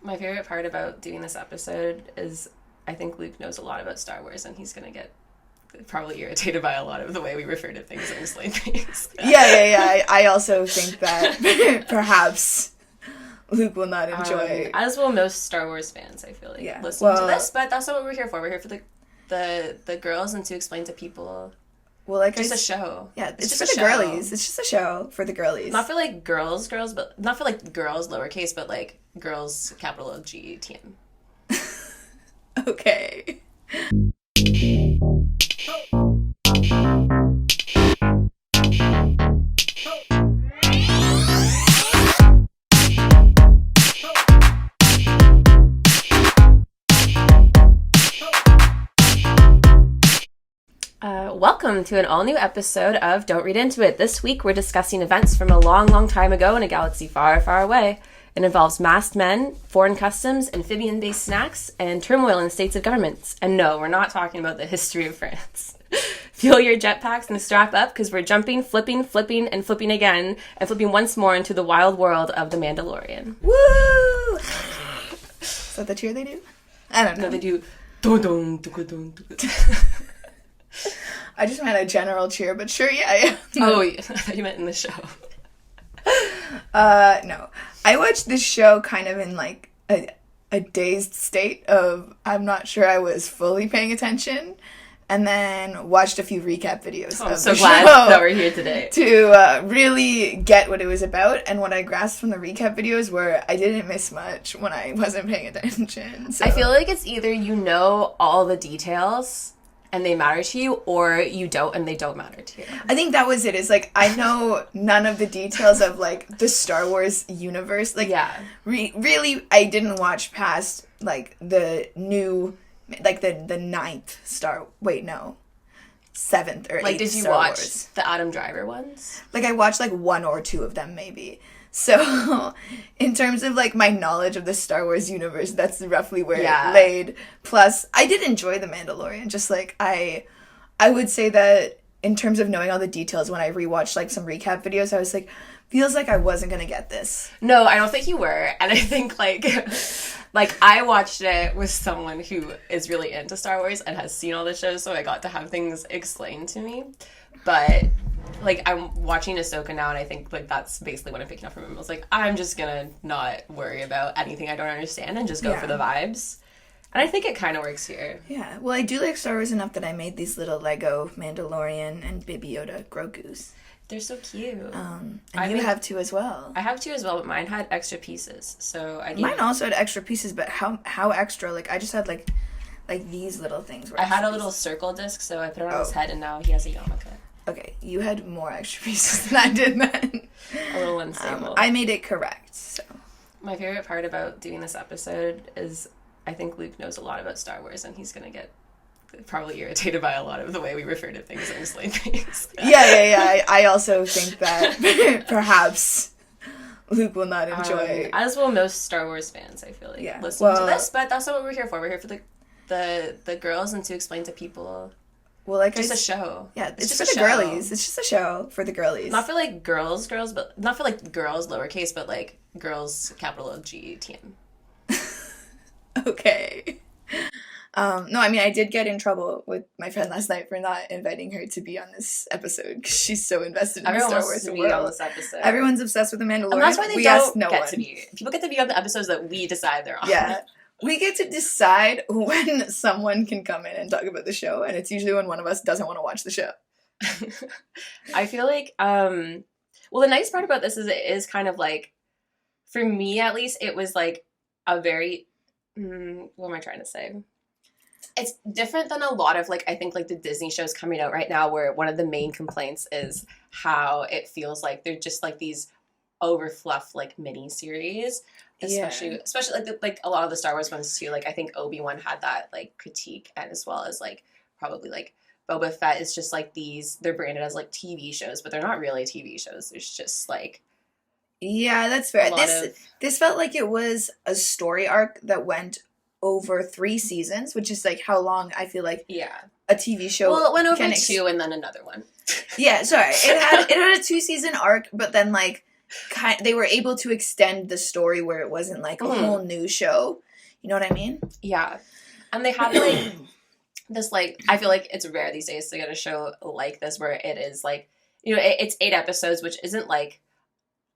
My favorite part about doing this episode is I think Luke knows a lot about Star Wars, and he's going to get probably irritated by a lot of the way we refer to things and explain things. Yeah. I also think that perhaps Luke will not enjoy. As will most Star Wars fans, I feel like, listening to this. But that's not what we're here for. We're here for the girls and to explain to people. Well, like just a show. Yeah, it's just for the girlies. It's just a show for the girlies. Not for like girls, but not for like girls lowercase, but like girls capital GTM. Okay. Welcome to an all-new episode of Don't Read Into It. This week we're discussing events from a long, long time ago in a galaxy far, far away. It involves masked men, foreign customs, amphibian-based snacks, and turmoil in states of governments. And no, we're not talking about the history of France. Fuel your jetpacks and strap up because we're jumping, flipping, and flipping again, and flipping once more into the wild world of the Mandalorian. Woo! Is that the cheer they do? I don't know. No, they do dun dun dun. I just meant a general cheer, but sure, yeah. Oh, yeah. I thought you meant in the show. No. I watched this show kind of in like a dazed state of I'm not sure I was fully paying attention, and then watched a few recap videos of I'm so the glad show that we're here today to really get what it was about. And what I grasped from the recap videos were I didn't miss much when I wasn't paying attention. So. I feel like it's either you know all the details and they matter to you, or you don't and they don't matter to you. I think that was it. It's like I know none of the details of like the Star Wars universe. Like, yeah, really, I didn't watch past like the new, like the ninth seventh or like, eighth. did you Star watch Wars. the Adam Driver ones? Like I watched like one or two of them maybe. So, in terms of, like, my knowledge of the Star Wars universe, that's roughly where it laid. Plus, I did enjoy The Mandalorian. Just, like, I would say that in terms of knowing all the details, when I rewatched, like, some recap videos, I was like, feels like I wasn't gonna get this. No, I don't think you were. And I think, like, I watched it with someone who is really into Star Wars and has seen all the shows, so I got to have things explained to me. But... like, I'm watching Ahsoka now, and I think, like, that's basically what I'm picking up from him. I was like, I'm just gonna not worry about anything I don't understand and just go for the vibes. And I think it kind of works here. Yeah. Well, I do like Star Wars enough that I made these little Lego Mandalorian and Baby Yoda Grogus. They're so cute. And you have two as well. I have two as well, but mine had extra pieces, so I Mine also had extra pieces, but how extra? Like, I just had, like these little things. I had a little circle disc, so I put it on his head, and now he has a yarmulke. Okay, you had more extra pieces than I did then. A little unstable. I made it correct, so. My favorite part about doing this episode is I think Luke knows a lot about Star Wars, and he's going to get probably irritated by a lot of the way we refer to things and explain things. Yeah. I also think that perhaps Luke will not enjoy. As will most Star Wars fans, I feel like, listening to this. But that's not what we're here for. We're here for the girls and to explain to people. Well, like just a show. Yeah, it's just for the girlies. It's just a show for the girlies. Not for like girls, but not for like girls lowercase, but like girls capital GTM. Okay. No, I mean I did get in trouble with my friend last night for not inviting her to be on this episode because she's so invested in the Star Wars world. On this episode. Everyone's obsessed with the Mandalorian. And that's why they don't get to be. People get to be on the episodes that we decide they're on. Yeah. We get to decide when someone can come in and talk about the show, and it's usually when one of us doesn't want to watch the show. I feel like, well, the nice part about this is it is kind of like, for me at least, it was like a very, what am I trying to say? It's different than a lot of, like, I think, like, the Disney shows coming out right now where one of the main complaints is how it feels like they're just, like, these over-fluff, like, mini-series. Especially like a lot of the Star Wars ones too. Like I think Obi-Wan had that like critique, and as well as like probably like Boba Fett is just like they're branded as like TV shows, but they're not really TV shows. There's just like that's fair. This felt like it was a story arc that went over 3 seasons, which is like how long I feel like a TV show. Well, it went over 2 and then another one. Yeah, sorry. It had a 2-season arc, but then like they were able to extend the story where it wasn't like a whole new show. You know what I mean? Yeah. And they have like this like, I feel like it's rare these days to get a show like this where it is like, you know, it's 8 episodes, which isn't like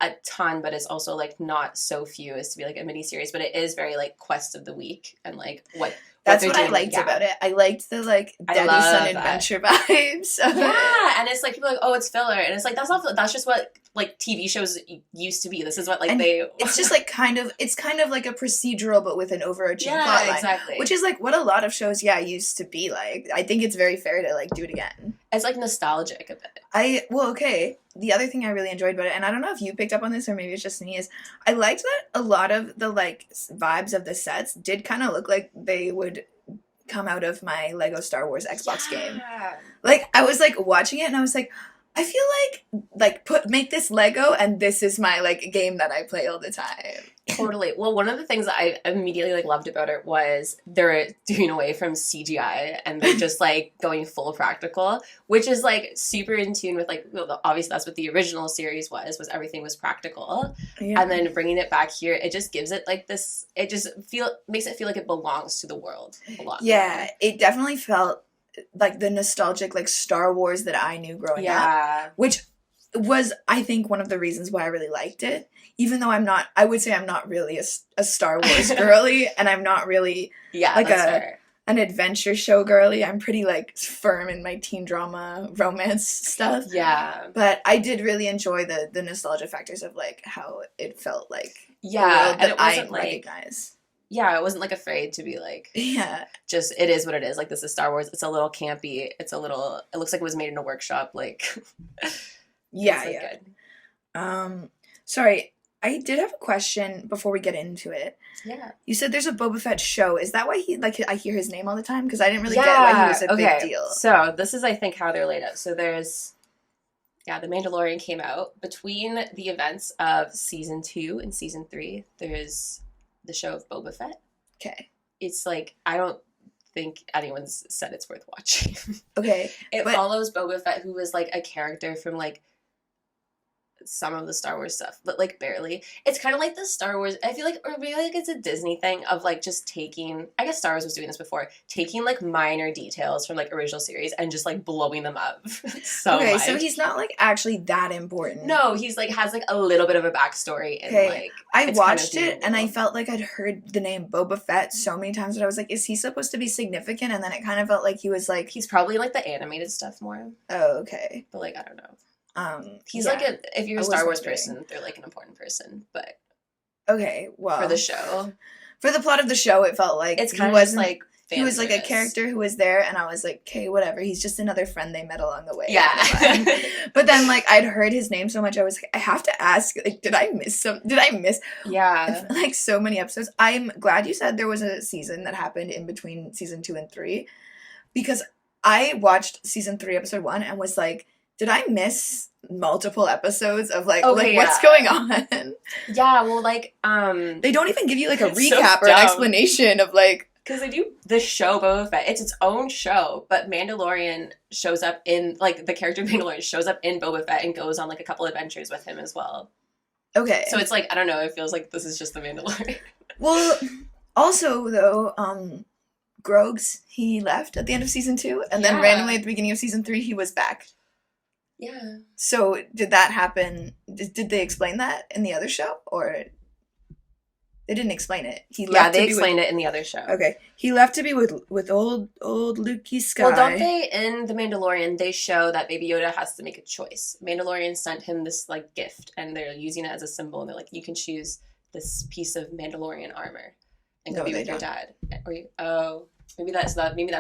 a ton, but it's also like not so few as to be like a mini series, but it is very like quest of the week and like what that's what I liked about it. I liked the like daddy son adventure vibes. Yeah, and it's like people are like, oh, it's filler, and it's like that's just what like TV shows used to be. This is what like it's just like kind of like a procedural but with an overarching plot line, exactly, which is like what a lot of shows used to be like. I think it's very fair to like do it again. It's like nostalgic a bit. The other thing I really enjoyed about it, and I don't know if you picked up on this or maybe it's just me, is I liked that a lot of the like vibes of the sets did kind of look like they would come out of my Lego Star Wars Xbox game. Like I was like watching it and I was like, I feel like make this Lego and this is my like game that I play all the time. Totally. Well, one of the things that I immediately like loved about it was they're doing away from CGI and they're just like going full practical, which is like super in tune with like, well, obviously that's what the original series was everything was practical. Yeah. And then bringing it back here, it just gives it like this, it just makes it feel like it belongs to the world a lot. Yeah, more. It definitely felt like the nostalgic like Star Wars that I knew growing up, which was I think one of the reasons why I really liked it, even though I would say I'm not really a Star Wars girly and I'm not really like an adventure show girly. I'm pretty like firm in my teen drama romance stuff, but I did really enjoy the nostalgia factors of like how it felt like a world that I recognize. Yeah, I wasn't like afraid to be like, just it is what it is. Like this is Star Wars. It's a little campy. It looks like it was made in a workshop. Like, good. Sorry, I did have a question before we get into it. Yeah, you said there's a Boba Fett show. Is that why I hear his name all the time? Because I didn't really get why he was a big deal. So this is I think how they're laid out. So there's. Yeah, The Mandalorian came out between the events of season 2 and season 3. There's the show of Boba Fett. Okay. It's like, I don't think anyone's said it's worth watching. Okay. It follows Boba Fett, who was like a character from like some of the Star Wars stuff, but like barely. It's kind of like the Star Wars, I feel like, or maybe like it's a Disney thing of like just taking, I guess Star Wars was doing this before, taking like minor details from like original series and just like blowing them up so much. So he's not like actually that important. No, he's like has like a little bit of a backstory and like I watched it and I felt like I'd heard the name Boba Fett so many times that I was like, is he supposed to be significant? And then it kind of felt like he was like, he's probably like the animated stuff more. Oh, okay. But like I don't know. He's like if you're a Star Wars person, they're like an important person, but okay, well, for the show, for the plot of the show, it felt like it's kind of like he was like a character who was there, and I was like, okay, whatever. He's just another friend they met along the way. Yeah. But then like I'd heard his name so much, I was like, I have to ask, like, did I miss? Yeah. Like so many episodes. I'm glad you said there was a season that happened in between season 2 and 3, because I watched season 3, episode 1, and was like, did I miss multiple episodes of like what's going on? Yeah, well, like they don't even give you like a recap or an explanation of like, because they do the show Boba Fett. It's its own show, but Mandalorian shows up in like the character Mandalorian shows up in Boba Fett and goes on like a couple adventures with him as well. Okay, so it's like I don't know. It feels like this is just the Mandalorian. Well, also though, Grogs, he left at the end of season 2, and then randomly at the beginning of season 3 he was back. Yeah. So did that happen? Did they explain that in the other show, or they didn't explain it? They explained it in the other show. Okay, he left to be with old Lukey Sky. Well, don't they in The Mandalorian? They show that Baby Yoda has to make a choice. Mandalorian sent him this like gift, and they're using it as a symbol. And they're like, you can choose this piece of Mandalorian armor and go be with your dad. Or maybe that's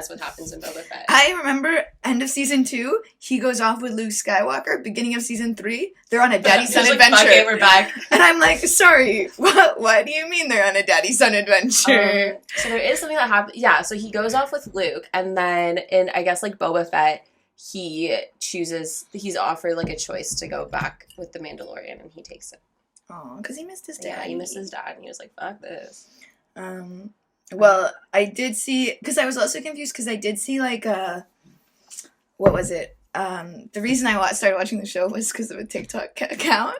what happens in Boba Fett. I remember end of season 2, he goes off with Luke Skywalker. Beginning of season 3, they're on a daddy-son adventure. Okay, we're back. And I'm like, sorry, what do you mean they're on a daddy-son adventure? So there is something that happens. Yeah, so he goes off with Luke, and then in, I guess, like Boba Fett, he's offered like a choice to go back with the Mandalorian, and he takes it. Oh, because he missed his dad. Yeah, he missed his dad, and he was like, fuck this. Well, I did see, because I was also confused, because I did see, like, what was it? the reason I started watching the show was because of a TikTok account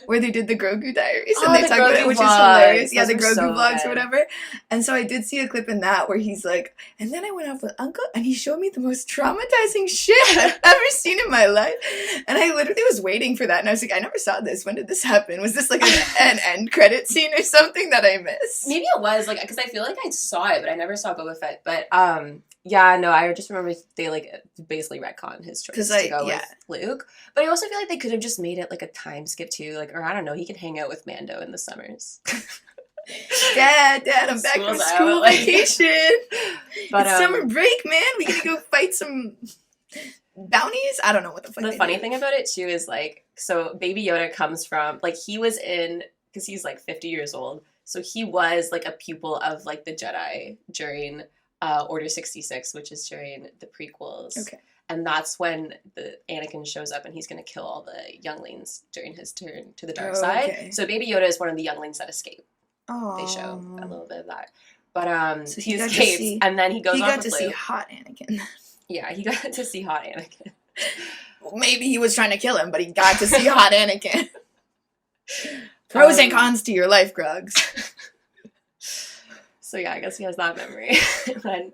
where they did the Grogu Diaries and they talk about it, which is hilarious. Yeah, the Grogu vlogs or whatever. And so I did see a clip in that where he's like, and then I went off with Uncle and he showed me the most traumatizing shit I've ever seen in my life. And I literally was waiting for that and I was like, I never saw this. When did this happen? Was this like an end credit scene or something that I missed? Maybe it was, like, because I feel like I saw it, but I never saw Boba Fett. But, yeah, no, I just remember they, like, basically retconned his choice to go with Luke. But I also feel like they could have just made it, like, a time skip, too. Like, or I don't know, he could hang out with Mando in the summers. Dad, I'm back from school vacation. But, it's summer break, man. We gotta go fight some bounties? I don't know what the fuck. The funny thing about it, too, is, like, so Baby Yoda comes from, like, he was in, because he's, like, 50 years old. So he was, like, a pupil of, like, the Jedi during Order 66, which is during the prequels. Okay. And that's when the Anakin shows up and he's going to kill all the younglings during his turn to the dark side. Okay. So Baby Yoda is one of the younglings that escape. Oh. They show a little bit of that. But so he escapes and then he goes off with Luke. He got to see hot Anakin. Yeah, he got to see hot Anakin. Maybe he was trying to kill him, but he got to see hot Anakin. Pros and cons to your life, Grugs. So yeah, I guess he has that memory. But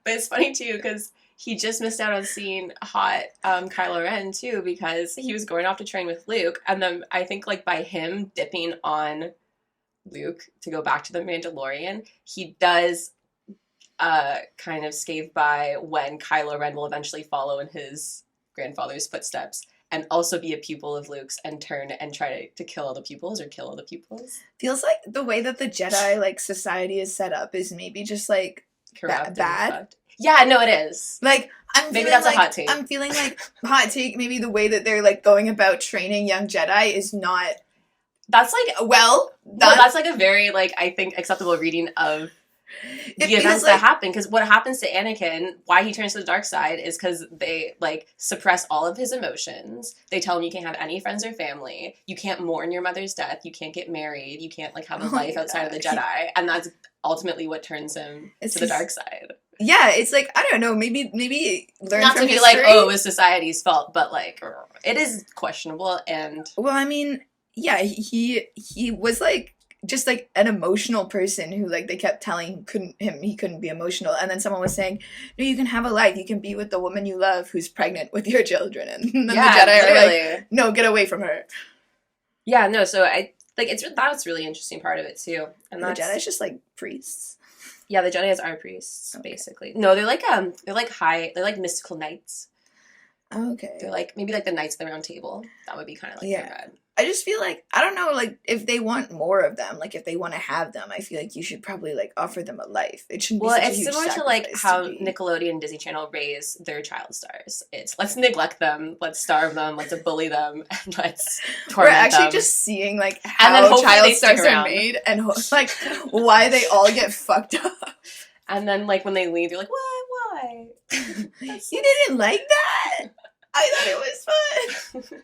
it's funny too because he just missed out on seeing hot Kylo Ren too because he was going off to train with Luke, and then I think like by him dipping on Luke to go back to the Mandalorian, he does kind of skate by when Kylo Ren will eventually follow in his grandfather's footsteps. And also be a pupil of Luke's and turn and try to kill all the pupils or kill all the pupils. Feels like the way that the Jedi like society is set up is maybe just like corrupt bad. Yeah, no, it is. Like maybe that's like, a hot take. I'm feeling like hot take. Maybe the way that they're like going about training young Jedi is not. That's like that's like a very like I think acceptable reading of the events that happen, because what happens to Anakin, why he turns to the dark side, is because they like suppress all of his emotions. They tell him you can't have any friends or family, you can't mourn your mother's death, you can't get married, you can't like have a life outside of the Jedi, and that's ultimately what turns him to the dark side. Yeah, it's like I don't know, maybe learn not from to be history. Like, oh, it was society's fault, but like it is questionable. And well, I mean, yeah, he was like just like an emotional person who like they kept telling he couldn't be emotional, and then someone was saying, no, you can have a life, you can be with the woman you love who's pregnant with your children, and then the Jedi literally are like, no, get away from her. Yeah, no, so I like that's really interesting part of it too. And the Jedi's just like priests. Yeah, the Jedi's are priests, basically. No, they're like mystical knights. Okay. They're like maybe like the Knights of the Round Table. That would be kind of like their god. I just feel like, I don't know, like, if they want more of them, like, if they want to have them, I feel like you should probably, like, offer them a life. It shouldn't be such a huge sacrifice. Well, it's similar to, like, how Nickelodeon and Disney Channel raise their child stars. It's, let's neglect them, let's starve them, let's bully them, and let's torment them. We're actually just seeing, like, how child stars are made, and, like, why they all get fucked up. And then, like, when they leave, you're like, why? You didn't like that? I thought it was fun.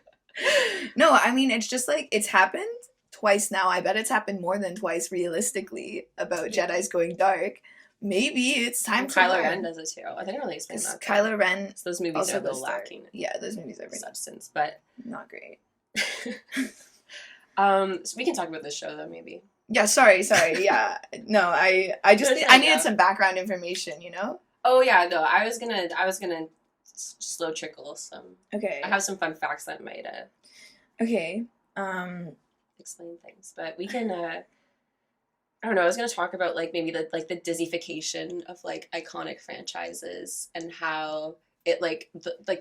No, I mean, it's just like, it's happened twice now. I bet it's happened more than twice realistically about Jedi's going dark. Maybe it's time for Kylo Ren does it too. I didn't really explain that. Kylo Ren. So those movies are a little lacking. Yeah, those movies are substance, but not great. So we can talk about this show though, maybe. Yeah, sorry. Yeah, no, I needed some background information, you know. Oh yeah, no, I was gonna slow trickle some. Okay. I have some fun facts that might okay. Explain things, but we can I don't know, I was going to talk about like maybe the Disneyfication of like iconic franchises and how it like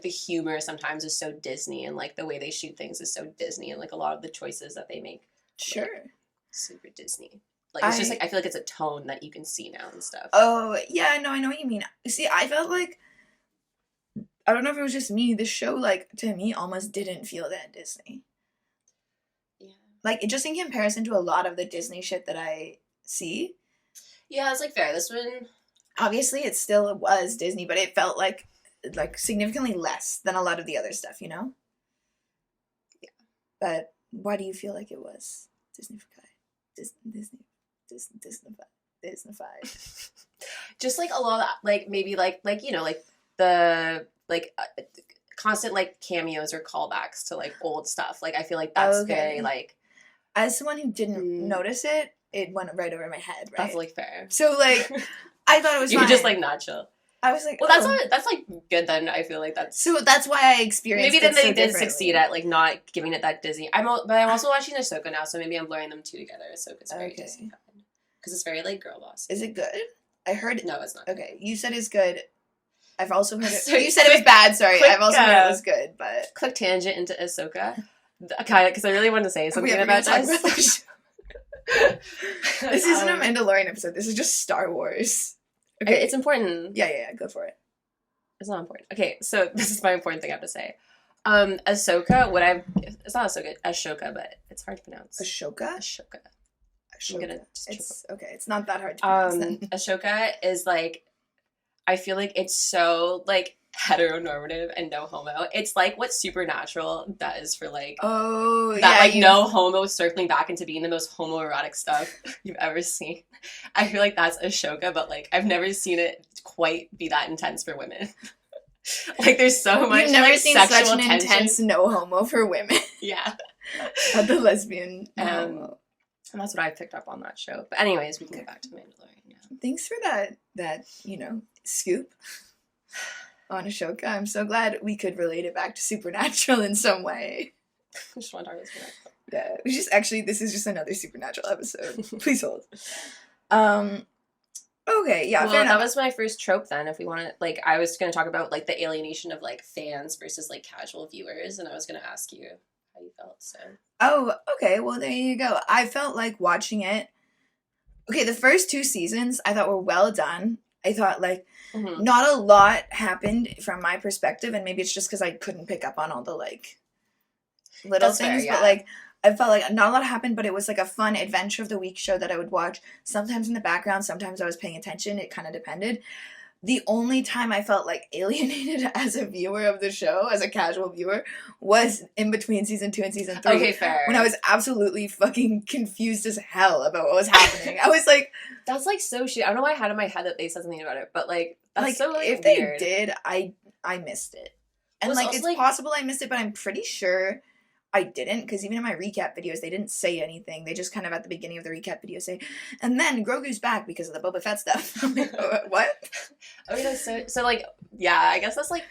the humor sometimes is so Disney, and like the way they shoot things is so Disney, and like a lot of the choices that they make sure super Disney. Like it's just like I feel like it's a tone that you can see now and stuff. Oh, yeah, no, I know what you mean. See, I felt like, I don't know if it was just me, this show, like, to me, almost didn't feel that Disney. Yeah. Like, just in comparison to a lot of the Disney shit that I see. Yeah, it's, like, fair. This one... Obviously, it still was Disney, but it felt like significantly less than a lot of the other stuff, you know? Yeah. But why do you feel like it was Disneyfied? Disneyfied. Just, like, a lot of, like, maybe, like you know, like, the... like constant, like, cameos or callbacks to, like, old stuff. Like, I feel like that's very, like... As someone who didn't notice it, it went right over my head, right? That's, like, fair. So, like, I thought it was you fine. were just, like, not chill. I was like, well, that's like, good then, I feel like that's... So that's why I experienced maybe then they so did succeed at, like, not giving it that Disney... But I'm also watching Ahsoka now, so maybe I'm blurring them two together. Ahsoka's very Disney. Because it's very, like, girl boss. Is it good? I heard... No, it's not. Okay, you said it's good. I've also heard it... you said it was bad, sorry. I've also heard it was good, but... Quick tangent into Ahsoka. Because I really wanted to say something about this. This isn't a Mandalorian episode. This is just Star Wars. Okay. It's important. Yeah, go for it. It's not important. Okay, so this is my important thing I have to say. Ahsoka, it's not Ashoka, but it's hard to pronounce. Ashoka. I'm gonna just okay, it's not that hard to pronounce then. Ashoka is, like, I feel like it's so, like, heteronormative and no homo. It's like what Supernatural does for, like, no homo circling back into being the most homoerotic stuff you've ever seen. I feel like that's Ashoka, but, like, I've never seen it quite be that intense for women. Like, there's so much, you've never like, seen sexual such an tension. intense no homo for women. Yeah. Not the lesbian homo. And that's what I picked up on that show. But anyways, we can go back to Mandalorian now. Thanks for that scoop on Ashoka. I'm so glad we could relate it back to Supernatural in some way. I just want to talk about Supernatural. Yeah, this is just another Supernatural episode. Please hold. Okay, yeah, well, fair enough. That was my first trope then, if we want to, like, I was going to talk about, like, the alienation of, like, fans versus, like, casual viewers, and I was going to ask you how you felt, so. Oh, okay, well, there you go. I felt like watching it. Okay, the first 2 seasons I thought were well done. I thought, like, not a lot happened from my perspective, and maybe it's just because I couldn't pick up on all the, like, little things, but, like, I felt like not a lot happened, but it was, like, a fun adventure of the week show that I would watch, sometimes in the background, sometimes I was paying attention, it kind of depended. The only time I felt, like, alienated as a viewer of the show, as a casual viewer, was in between season 2 and season 3. Okay, fair. When I was absolutely fucking confused as hell about what was happening. I was like... That's, like, so shit. I don't know why I had in my head that they said something about it, but, like, that's like, so, like, if weird. they did, I missed it. And, like, it's like, possible I missed it, but I'm pretty sure I didn't, because even in my recap videos, they didn't say anything. They just kind of, at the beginning of the recap video, say, and then Grogu's back because of the Boba Fett stuff. I'm like, what? Oh, that's so, like, yeah, I guess that's, like,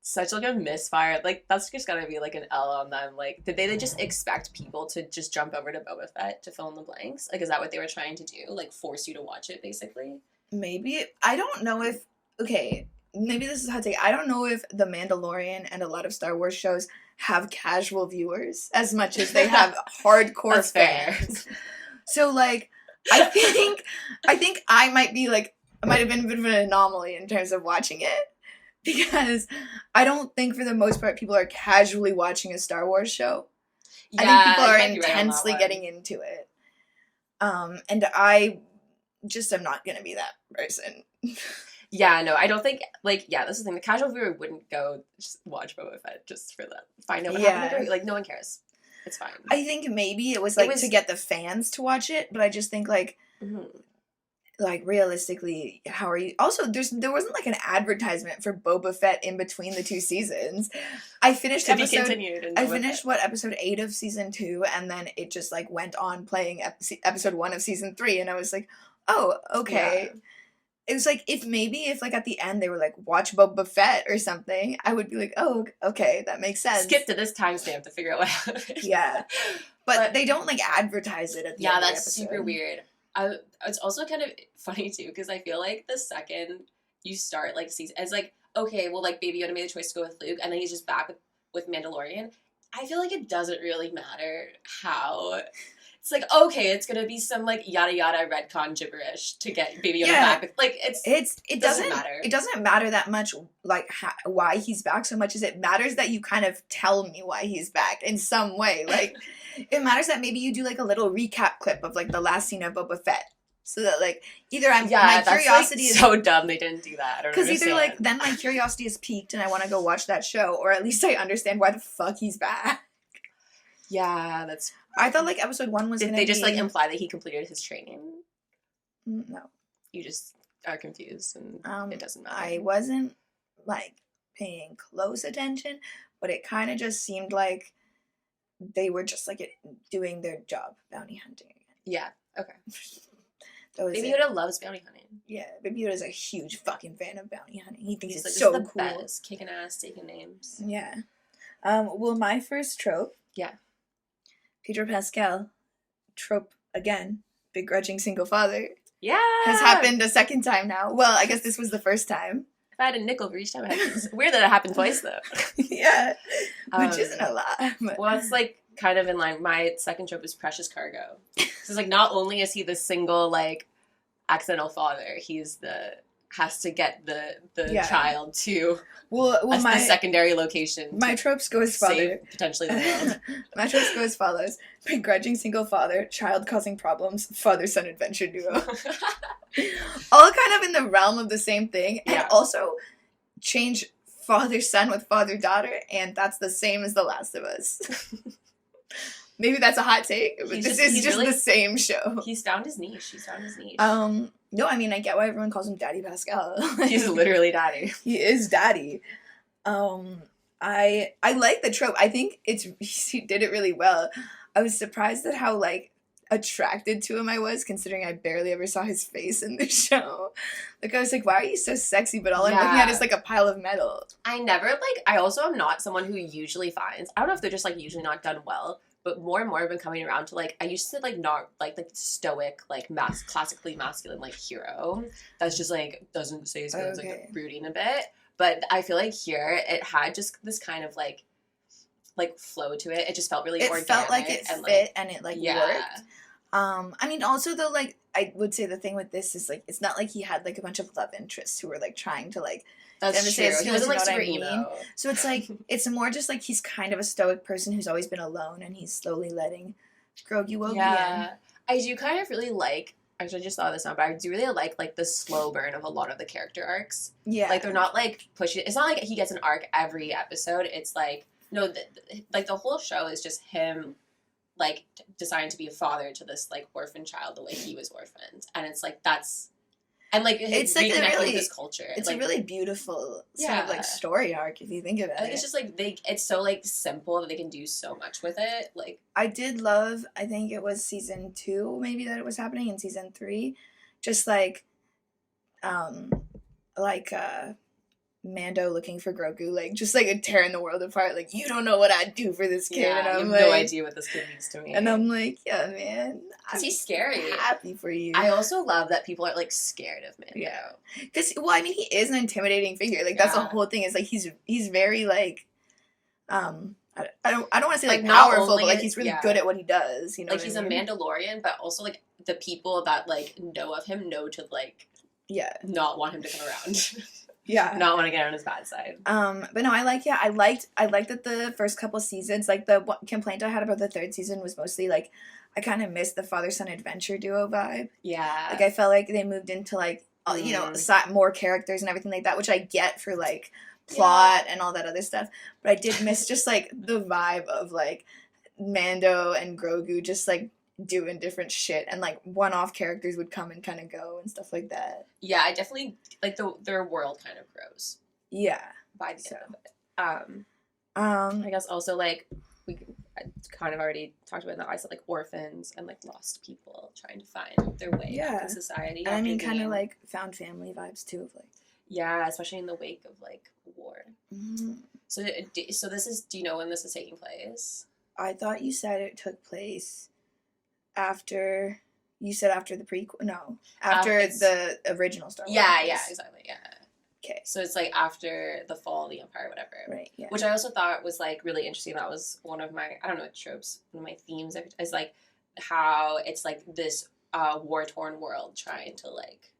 such, like, a misfire. Like, that's just gotta be, like, an L on them. Like, did they just expect people to just jump over to Boba Fett to fill in the blanks? Like, is that what they were trying to do? Like, force you to watch it, basically? Maybe. I don't know if... Okay, maybe this is a hot take. I don't know if The Mandalorian and a lot of Star Wars shows have casual viewers as much as they have hardcore fans. Fair. So, like, I think I might be, like, I might have been a bit of an anomaly in terms of watching it, because I don't think for the most part people are casually watching a Star Wars show. Yeah, I think people are intensely getting into it. And I just am not gonna be that person. Yeah, no, I don't think, like, yeah, that's the thing. The casual viewer wouldn't go just watch Boba Fett just for that. Find out what happened. Like, no one cares. It's fine. I think maybe it was, like, to get the fans to watch it, but I just think, like, like, realistically, how are you... Also, there wasn't, like, an advertisement for Boba Fett in between the 2 seasons. I finished episode 8 of season 2, and then it just, like, went on playing episode 1 of season 3, and I was like, oh, okay. Yeah. It was like, if like at the end they were like, watch Boba Fett or something, I would be like, oh, okay, that makes sense. Skip to this timestamp to figure out what happened. Yeah. But they don't, like, advertise it at the end of the episode. Yeah, that's super weird. It's also kind of funny, too, because I feel like the second you start, like, season, it's like, okay, well, like, Baby Yoda made the choice to go with Luke, and then he's just back with Mandalorian. I feel like it doesn't really matter how... It's like, okay, it's gonna be some, like, yada yada retcon gibberish to get Baby Yoda back. Like, it doesn't matter. It doesn't matter that much, like, why he's back so much as it matters that you kind of tell me why he's back in some way. Like, it matters that maybe you do, like, a little recap clip of, like, the last scene of Boba Fett. So that, like, either my curiosity is... so dumb they didn't do that. I don't understand. Because either, like, then my curiosity is piqued and I want to go watch that show, or at least I understand why the fuck he's back. Yeah, that's... I thought, like, episode 1 was going to be... Did they just, like, imply that he completed his training? No. You just are confused, and it doesn't matter. I wasn't, like, paying close attention, but it kind of just seemed like they were just like doing their job, bounty hunting. Yeah. Okay. Baby Yoda loves bounty hunting. Yeah, Baby Yoda's a huge fucking fan of bounty hunting. He thinks He's it's like, so this is the cool. best. Kicking ass, taking names. Yeah. Well, my first trope. Yeah. Pedro Pascal trope again. Begrudging single father. Yeah. Has happened a second time now. Well, I guess this was the first time. If I had a nickel for each time, it's weird that it happened twice though. Yeah. Which isn't a lot. But... Well, it's like kind of in line. My second trope is precious cargo. So it's like not only is he the single like accidental father, he's has to get the child to the secondary location. My tropes go as follows. Potentially the world. My tropes go as follows. Begrudging single father, child causing problems, father-son adventure duo. All kind of in the realm of the same thing. And also change father-son with father-daughter, and that's the same as The Last of Us. Maybe that's a hot take, but this is just really, the same show. He's found his niche. No, I mean, I get why everyone calls him Daddy Pascal. He's literally daddy. He is daddy. I like the trope. I think he did it really well. I was surprised at how, like, attracted to him I was, considering I barely ever saw his face in the show. Like, I was like, why are you so sexy? But all I'm looking at is, like, a pile of metal. I also am not someone who usually finds, I don't know if they're just, like, usually not done well, but more and more I've been coming around to, like, I used to, like, not, like stoic, like, classically masculine, like, hero. That's just, like, doesn't say his words, like, brooding a bit. But I feel like here, it had just this kind of, like flow to it. It just felt really organic. It felt like it fit and it, like, worked. I mean, also, though, like, I would say the thing with this is, like, it's not like he had, like, a bunch of love interests who were, like, trying to, like, that's true. He wasn't, like, super emo. So it's, like, it's more just, like, he's kind of a stoic person who's always been alone, and he's slowly letting Grogu in. I do kind of really like, actually I just thought of this now, but I do really like, the slow burn of a lot of the character arcs. Yeah. Like, they're not, like, pushing, it's not like he gets an arc every episode. It's, like, no, like, the whole show is just him, like, deciding to be a father to this, like, orphan child the way he was orphaned. And it's, like, that's... And, like, it's like with this culture. It's like, a really beautiful sort of, like, story arc, if you think of it. It's just, like, it's so, like, simple that they can do so much with it. Like, I did love, I think it was season 2, maybe, that it was happening, in season 3. Just, like, Mando looking for Grogu, like, just, like, tearing the world apart, like, you don't know what I'd do for this kid, and I'm you have like, no idea what this kid means to me. And I'm like, yeah, man, because he's scary. Happy for you. I also love that people are, like, scared of Mando. Yeah, because, well, I mean, he is an intimidating figure, like, that's the whole thing, is, like, he's very, like, I don't want to say, like, powerful, but, like, he's really good at what he does, you know, like, he's a Mandalorian, but also, like, the people that, like, know of him know to, like, not want him to come around. Yeah. Not want to get on his bad side. But no, I liked that the first couple seasons, like, the complaint I had about the third season was mostly, like, I kind of missed the father-son adventure duo vibe. Yeah. Like, I felt like they moved into, like, you know, more characters and everything like that, which I get for, like, plot and all that other stuff. But I did miss just, like, the vibe of, like, Mando and Grogu just, like, doing different shit, and, like, one-off characters would come and kind of go and stuff like that. Yeah, I definitely, like, their world kind of grows. Yeah. By the end of it. I guess also, like, I kind of already talked about that. I said, like, orphans and, like, lost people trying to find their way back in society. And I mean, kind of, like, found family vibes, too, of, like... Yeah, especially in the wake of, like, war. Mm-hmm. So this is, do you know when this is taking place? I thought you said it took place... after the prequel. No, after the original Star Wars. Yeah, exactly. Yeah. Okay. So it's, like, after the fall of the Empire, whatever. Right. Yeah. Which I also thought was, like, really interesting. That was one of my, I don't know, tropes. One of my themes is, like, how it's, like, this war torn world trying to, like,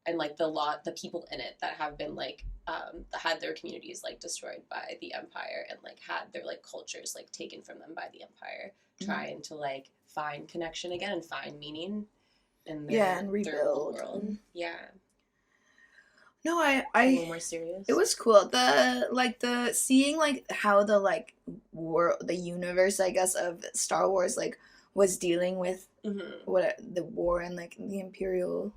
and, like, the people in it that have been, like, that had their communities, like, destroyed by the Empire, and, like, had their, like, cultures, like, taken from them by the Empire, trying to, like, find connection again and find meaning in their, and rebuild their whole world. Yeah. No, I a little more serious. It was cool. The seeing, like, how the, like, the universe, I guess, of Star Wars, like, was dealing with the war and, like, the Imperial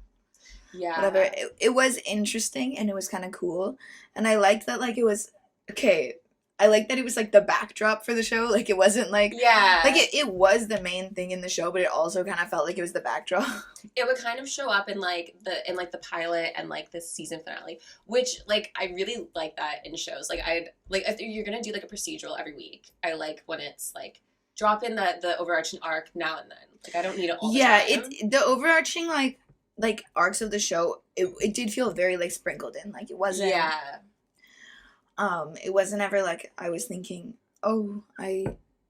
whatever. It was interesting, and it was kind of cool, and I liked that, like, it was okay, I like that it was like the backdrop for the show. Like it wasn't like like it was the main thing in the show, but it also kind of felt like it was the backdrop. It would kind of show up in like the pilot and like the season finale, which like I really like that in shows. Like I'd like if you're gonna do like a procedural every week, I like when it's like drop in the overarching arc now and then. Like I don't need it all the time. It the overarching like arcs of the show, it did feel very like sprinkled in. Like it wasn't it wasn't ever like I was thinking, oh, I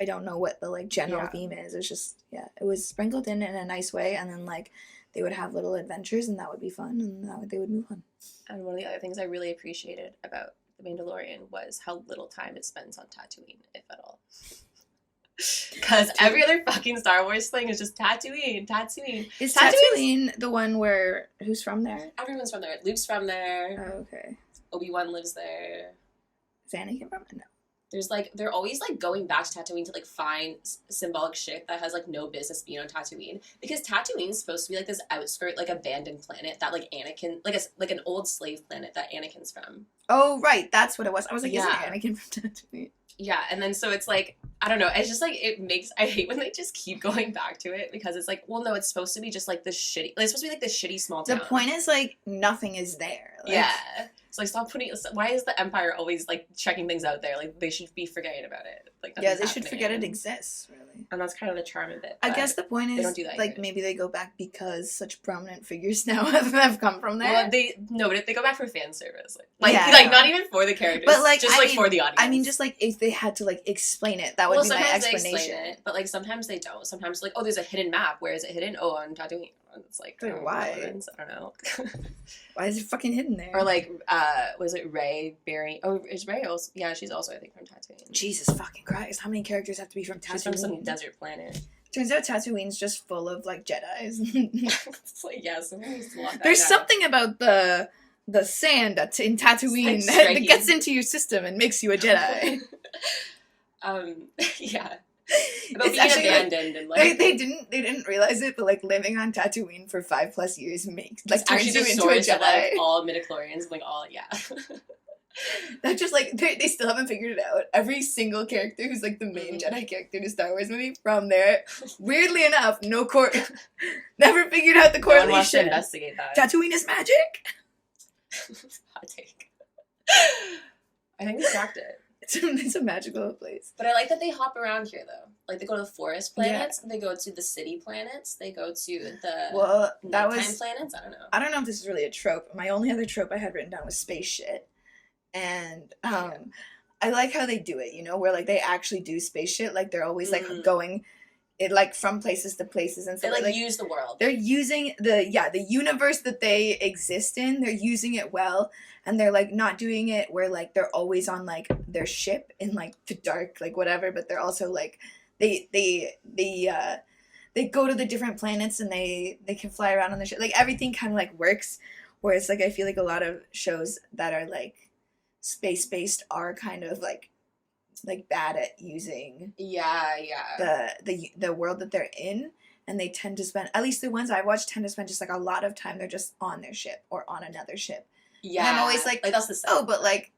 don't know what the like general theme is. It was just it was sprinkled in a nice way, and then like they would have little adventures, and that would be fun, and they would move on. And one of the other things I really appreciated about The Mandalorian was how little time it spends on Tatooine, if at all. Because every other fucking Star Wars thing is just Tatooine. Is Tatooine the one where who's from there? Everyone's from there. Luke's from there. Oh, okay. Obi-Wan lives there. Is Anakin from it? No. There's like they're always like going back to Tatooine to like find symbolic shit that has like no business being on Tatooine, because Tatooine's supposed to be like this outskirt like abandoned planet that like Anakin like an old slave planet that Anakin's from. Oh right, that's what it was. I was like, isn't Anakin from Tatooine? Yeah, and then so it's like I don't know. It's just like I hate when they just keep going back to it, because it's like, well, no, it's supposed to be just like this shitty. Like, it's supposed to be like this shitty small town. The point is like nothing is there. Like, yeah. So like stop putting. Why is the Empire always like checking things out there? Like they should be forgetting about it. Like they should forget it exists. Really. And that's kind of the charm of it. I guess the point is they don't do that like here. Maybe they go back because such prominent figures now have come from there. Well, but they go back for fan service. Like not even for the characters, but like just for the audience. I mean, just like if they had to like explain it, that would be my explanation. They explain it, but like sometimes they don't. Sometimes like, oh, there's a hidden map. Where is it hidden? Oh, on Tatooine. It's like why? I don't know. Why is it fucking hidden there? Or like, was it Rey bearing? Oh, is Rey also? Yeah, she's also I think from Tatooine. Jesus fucking Christ! How many characters have to be from Tatooine? She's from some desert planet. Turns out Tatooine's just full of like Jedis. It's like there's something about the sand in Tatooine that gets into your system and makes you a Jedi. Yeah. About being actually, abandoned and like they didn't realize it, but like living on Tatooine for 5+ years makes like turns you into a Jedi. Of, like, all midichlorians, like all That just like they still haven't figured it out. Every single character who's like the main Jedi character in a Star Wars movie from there, weirdly enough, never figured out the correlation. No one wants to investigate that. Tatooine is magic. Hot take. I think they cracked it. It's a magical place. But I like that they hop around here, though. Like, they go to the forest planets, they go to the city planets, they go to the nighttime planets. I don't know if this is really a trope. My only other trope I had written down was space shit. And I like how they do it, you know, where, like, they actually do space shit. Like, they're always, like, going... It like from places to places and stuff. They like use the world. They're using the universe that they exist in. They're using it well, and they're like not doing it where like they're always on like their ship in like the dark, like whatever. But they're also like they go to the different planets and they can fly around on the ship. Like everything kind of like works. Whereas like I feel like a lot of shows that are like space based are kind of like bad at using the world that they're in, and they tend to spend, at least the ones I watch tend to spend just like a lot of time they're just on their ship or on another ship. And I'm always like that's the same. Oh, but like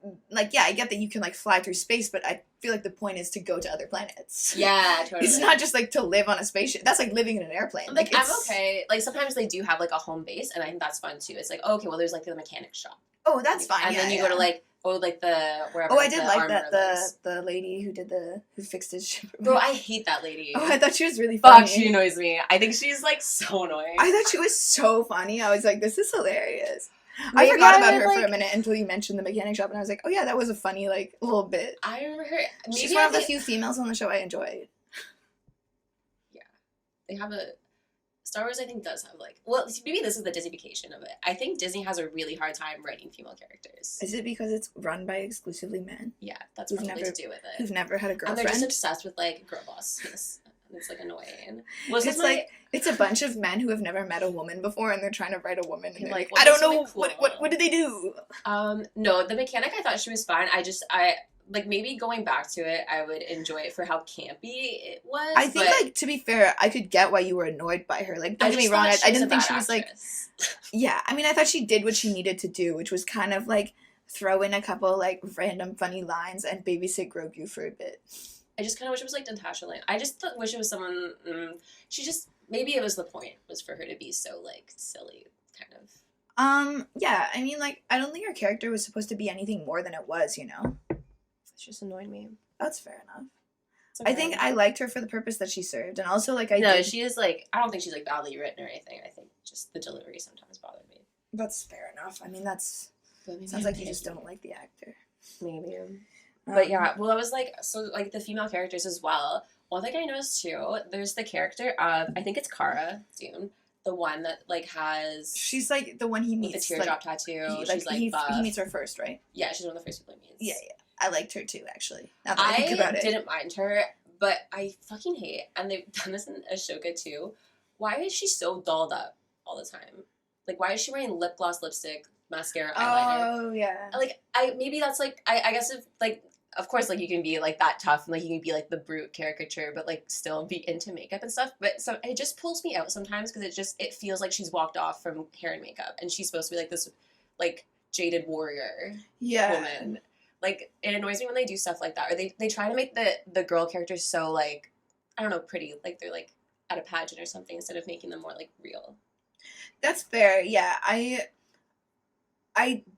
yeah, I get that you can like fly through space, but I feel like the point is to go to other planets. Yeah, totally. It's not just like to live on a spaceship. That's like living in an airplane. Like I'm okay. Like sometimes they do have like a home base, and I think that's fun too. It's like, oh, okay, well there's like the mechanic shop. Oh, that's fine. And then you go to like the wherever. Oh, I did like that the lady who fixed his ship. Bro, I hate that lady. Oh, I thought she was really funny. Fuck, she annoys me. I think she's like so annoying. I thought she was so funny. I was like, this is hilarious. I forgot about her for a minute until you mentioned the mechanic shop, and I was like, oh yeah, that was a funny like little bit. I remember her. She's one of the few females on the show I enjoyed. Yeah, they have a. Star Wars, I think, does have, like... Well, maybe this is the Disneyfication of it. I think Disney has a really hard time writing female characters. Is it because it's run by exclusively men? Yeah, that's probably to do with it. Who've never had a girlfriend? And they're just obsessed with, like, girl boss. It's like, annoying. Well, it's a bunch of men who have never met a woman before, and they're trying to write a woman, and they're like, I don't know, cool. What did they do? No, the mechanic, I thought she was fine. Like, maybe going back to it, I would enjoy it for how campy it was. I think, like, to be fair, I could get why you were annoyed by her. Like, don't get me wrong, I didn't think she was, like... Yeah, I mean, I thought she did what she needed to do, which was kind of, like, throw in a couple like random funny lines and babysit Grogu for a bit. I just kind of wish it was like Natasha Lane. I just wish it was someone. She just maybe it was the point was for her to be so like silly, kind of. Yeah. I mean, like, I don't think her character was supposed to be anything more than it was. It just annoyed me. That's fair enough. Okay. I think I liked her for the purpose that she served, and also like she is like I don't think she's like badly written or anything. I think just the delivery sometimes bothered me. That's fair enough. I mean, sounds like you just don't like the actor. Maybe. But yeah, well, I was like, so like the female characters as well. One thing I noticed too, there's the character of I think it's Cara Dune, the one that like has. She's like the one he meets. With the teardrop tattoo. She's like he meets her first, right? Yeah, she's one of the first people he meets. Yeah. I liked her too, actually. Now that I think about it. Didn't mind her, but I fucking hate, and they've done this in Ashoka too. Why is she so dolled up all the time? Like, why is she wearing lip gloss, lipstick, mascara, eyeliner? Oh yeah. Like, maybe that's like I guess if like. Of course, like, you can be, like, that tough, and, like, you can be, like, the brute caricature, but, like, still be into makeup and stuff. But so it just pulls me out sometimes, because it feels like she's walked off from hair and makeup, and she's supposed to be, like, this, like, jaded warrior woman. Like, it annoys me when they do stuff like that. Or they try to make the girl characters so, like, I don't know, pretty. Like, they're, like, at a pageant or something, instead of making them more, like, real. That's fair, yeah. I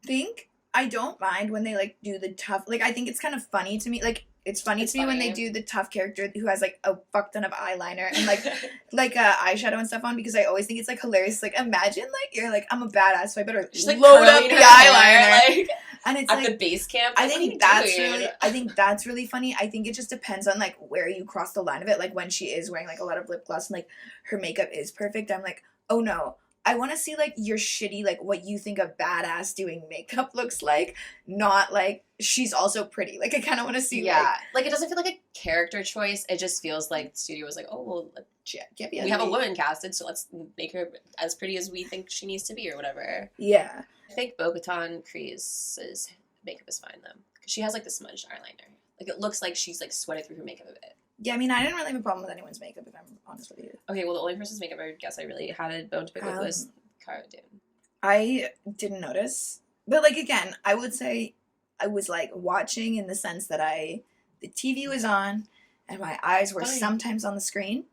think... I don't mind when they, like, do the tough... Like, I think it's kind of funny to me. Like, it's funny to me when they do the tough character who has, like, a fuck ton of eyeliner and, like, eyeshadow and stuff on, because I always think it's, like, hilarious. Like, imagine, like, you're like, I'm a badass, so I better just, like, load up the eyeliner. Like, and it's, at like... the base camp. I think that's really funny. I think it just depends on, like, where you cross the line of it. Like, when she is wearing, like, a lot of lip gloss and, like, her makeup is perfect, I'm like, oh, no. I want to see, like, your shitty, like, what you think a badass doing makeup looks like, not, like, she's also pretty. Like, I kind of want to see, like, it doesn't feel like a character choice. It just feels like the studio was like, oh, well, we have a woman casted, so let's make her as pretty as we think she needs to be or whatever. Yeah. I think Bo-Katan Kryze's makeup is fine, though, because she has, like, the smudged eyeliner. Like, it looks like she's, like, sweated through her makeup a bit. Yeah, I mean, I didn't really have a problem with anyone's makeup, if I'm honest with you. Okay, well, the only person's makeup I guess I really had a bone to pick with was Cara Dune. I didn't notice. But, like, again, I would say I was, like, watching in the sense that the TV was on, and my eyes were sometimes on the screen,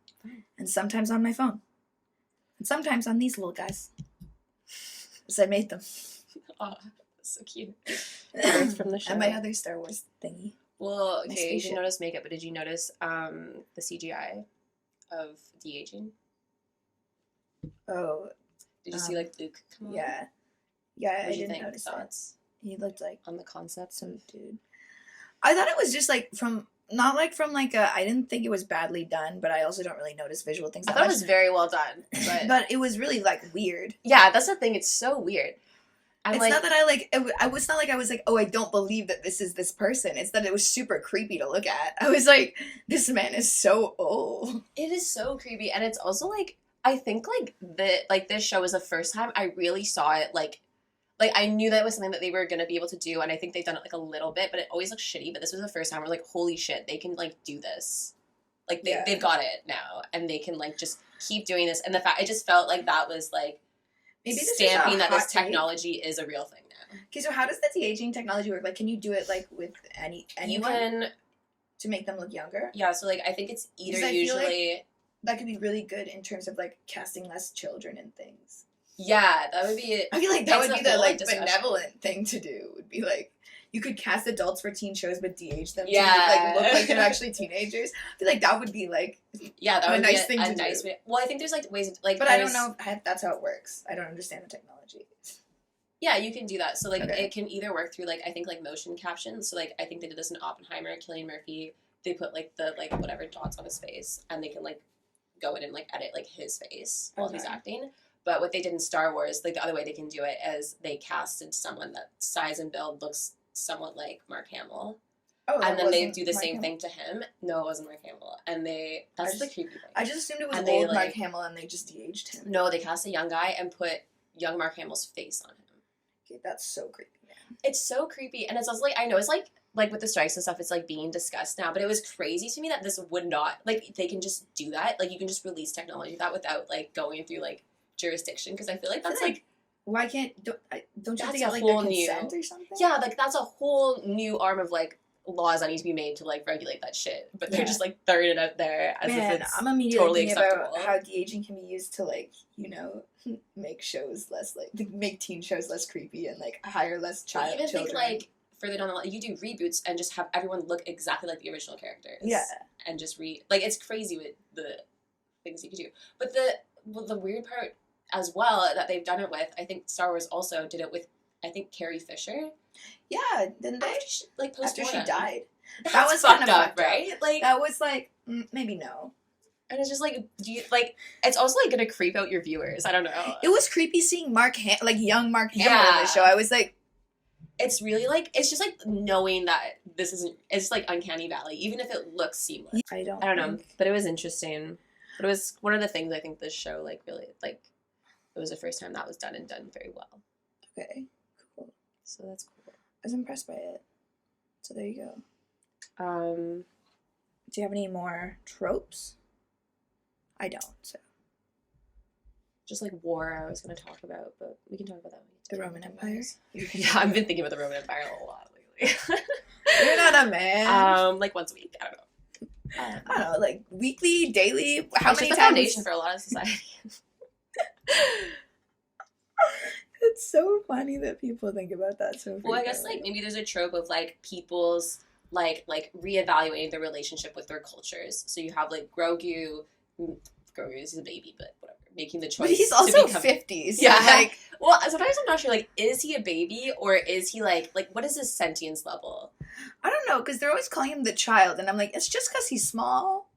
and sometimes on my phone. And sometimes on these little guys. Because I made them. Oh, that's so cute. Birds from the show. And my other Star Wars thingy. Well, okay, you didn't notice makeup, but did you notice the CGI of de-aging? Oh. Did you see, like, Luke come on? Yeah. Yeah, I didn't notice thoughts? He looked like... On the concept of... Dude. I thought it was just, like, not, like, from, like, I didn't think it was badly done, but I also don't really notice visual things I thought it was very well done, but it was really, like, weird. Yeah, that's the thing. It's so weird. It's not that I was not like I was like, oh, I don't believe that this is this person. It's that it was super creepy to look at. I was like, this man is so old. It is so creepy, and it's also like I think this show was the first time I really saw it like I knew that it was something that they were gonna be able to do, and I think they've done it like a little bit, but it always looks shitty. But this was the first time we're like, holy shit, they can like do this. Like they've got it now, and they can like just keep doing this. And the fact it just felt like that was like. Maybe stamping that this technology is a real thing now. Okay, so how does the de-aging technology work? Like, can you do it like with anyone? You can to make them look younger. Yeah, so like I think it's either usually like that could be really good in terms of like casting less children in things. Yeah, that would be. I feel like that would be the like benevolent thing to do. Would be like you could cast adults for teen shows, but de-age them to like look like they're actually teenagers. I feel like that would be like that would a nice thing to do. Way. Well, I think there's like ways like, but I don't know if that's how it works. I don't understand the technology. Yeah, you can do that. So like it can either work through like I think like motion captions. So like I think they did this in Oppenheimer, Cillian Murphy. They put like the like whatever dots on his face, and they can like go in and like edit like his face while he's acting. But what they did in Star Wars, like the other way they can do it is they casted someone that size and build looks somewhat like Mark Hamill. Oh, and then they do the same thing to him. No, it wasn't Mark Hamill. And that's the creepy thing. I just assumed it was old Mark Hamill and they just de-aged him. No, they cast a young guy and put young Mark Hamill's face on him. Okay, that's so creepy, man. It's so creepy. And it's also like, I know it's like with the strikes and stuff, it's like being discussed now, but it was crazy to me that this would not, like they can just do that. Like you can just release technology that without like going through like jurisdiction, because I feel like that's like Why can't don't you have to That's get a like whole their new consent or something? Yeah, like that's a whole new arm of like laws that need to be made to like regulate that shit. But they're just like throwing it out there as if it's I'm immediately totally thinking acceptable. about how de-aging can be used to like, you know, make shows less like make teen shows less creepy and like hire less children. Think like further down the line, you do reboots and just have everyone look exactly like the original characters. Yeah. And just like it's crazy with the things you could do. But the weird part as well that they've done it with, I think Star Wars also did it with, I think, Carrie Fisher. Yeah, didn't they? After she died. That was kind of fucked up, right? Like that was like maybe no. And it's just like, do you like? It's also like gonna creep out your viewers. I don't know. It was creepy seeing young Mark Hamill in the show. I was like, it's really like it's just like knowing that this isn't. It's like Uncanny Valley, even if it looks seamless. I don't know, but it was interesting. But it was one of the things I think this show like really like. It was the first time that was done very well. Okay, cool. So that's cool. I was impressed by it. So there you go. Do you have any more tropes? I don't. So. Just like war, I was going to talk about, but we can talk about that. The Roman Empire. Yeah, I've been thinking about the Roman Empire a lot lately. You're not a man. Like once a week. I don't know. I don't know, like weekly, daily. How many times? It's the foundation for a lot of society. It's so funny that people think about that so well, I guess like maybe there's a trope of like people's like reevaluating their relationship with their cultures. So you have like Grogu is a baby, but whatever, making the choice. But he's also 50s. So yeah. Like, well, sometimes I'm not sure. Like, is he a baby or is he like what is his sentience level? I don't know, because they're always calling him the child, and I'm like, it's just because he's small.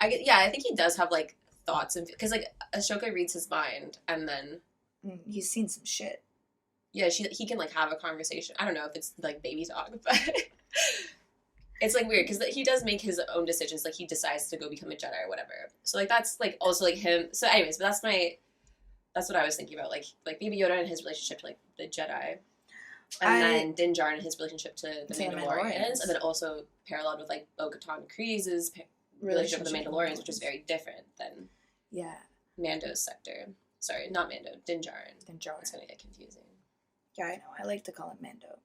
I think he does have like thoughts and because like Ashoka reads his mind and then he's seen some shit. Yeah, he can like have a conversation. I don't know if it's like baby talk, but it's like weird because he does make his own decisions. Like he decides to go become a Jedi or whatever. So like that's like also like him. So anyways, but that's what I was thinking about. Like Baby Yoda and his relationship to like the Jedi, and then Din Djarin and his relationship to the Mandalorians, and then also paralleled with like Bo-Katan and Kryze's relationship with the Mandalorians, which is very different than Mando's sector. Sorry, not Mando. Din Djarin. It's gonna get confusing. Yeah, I know. I like to call him Mando.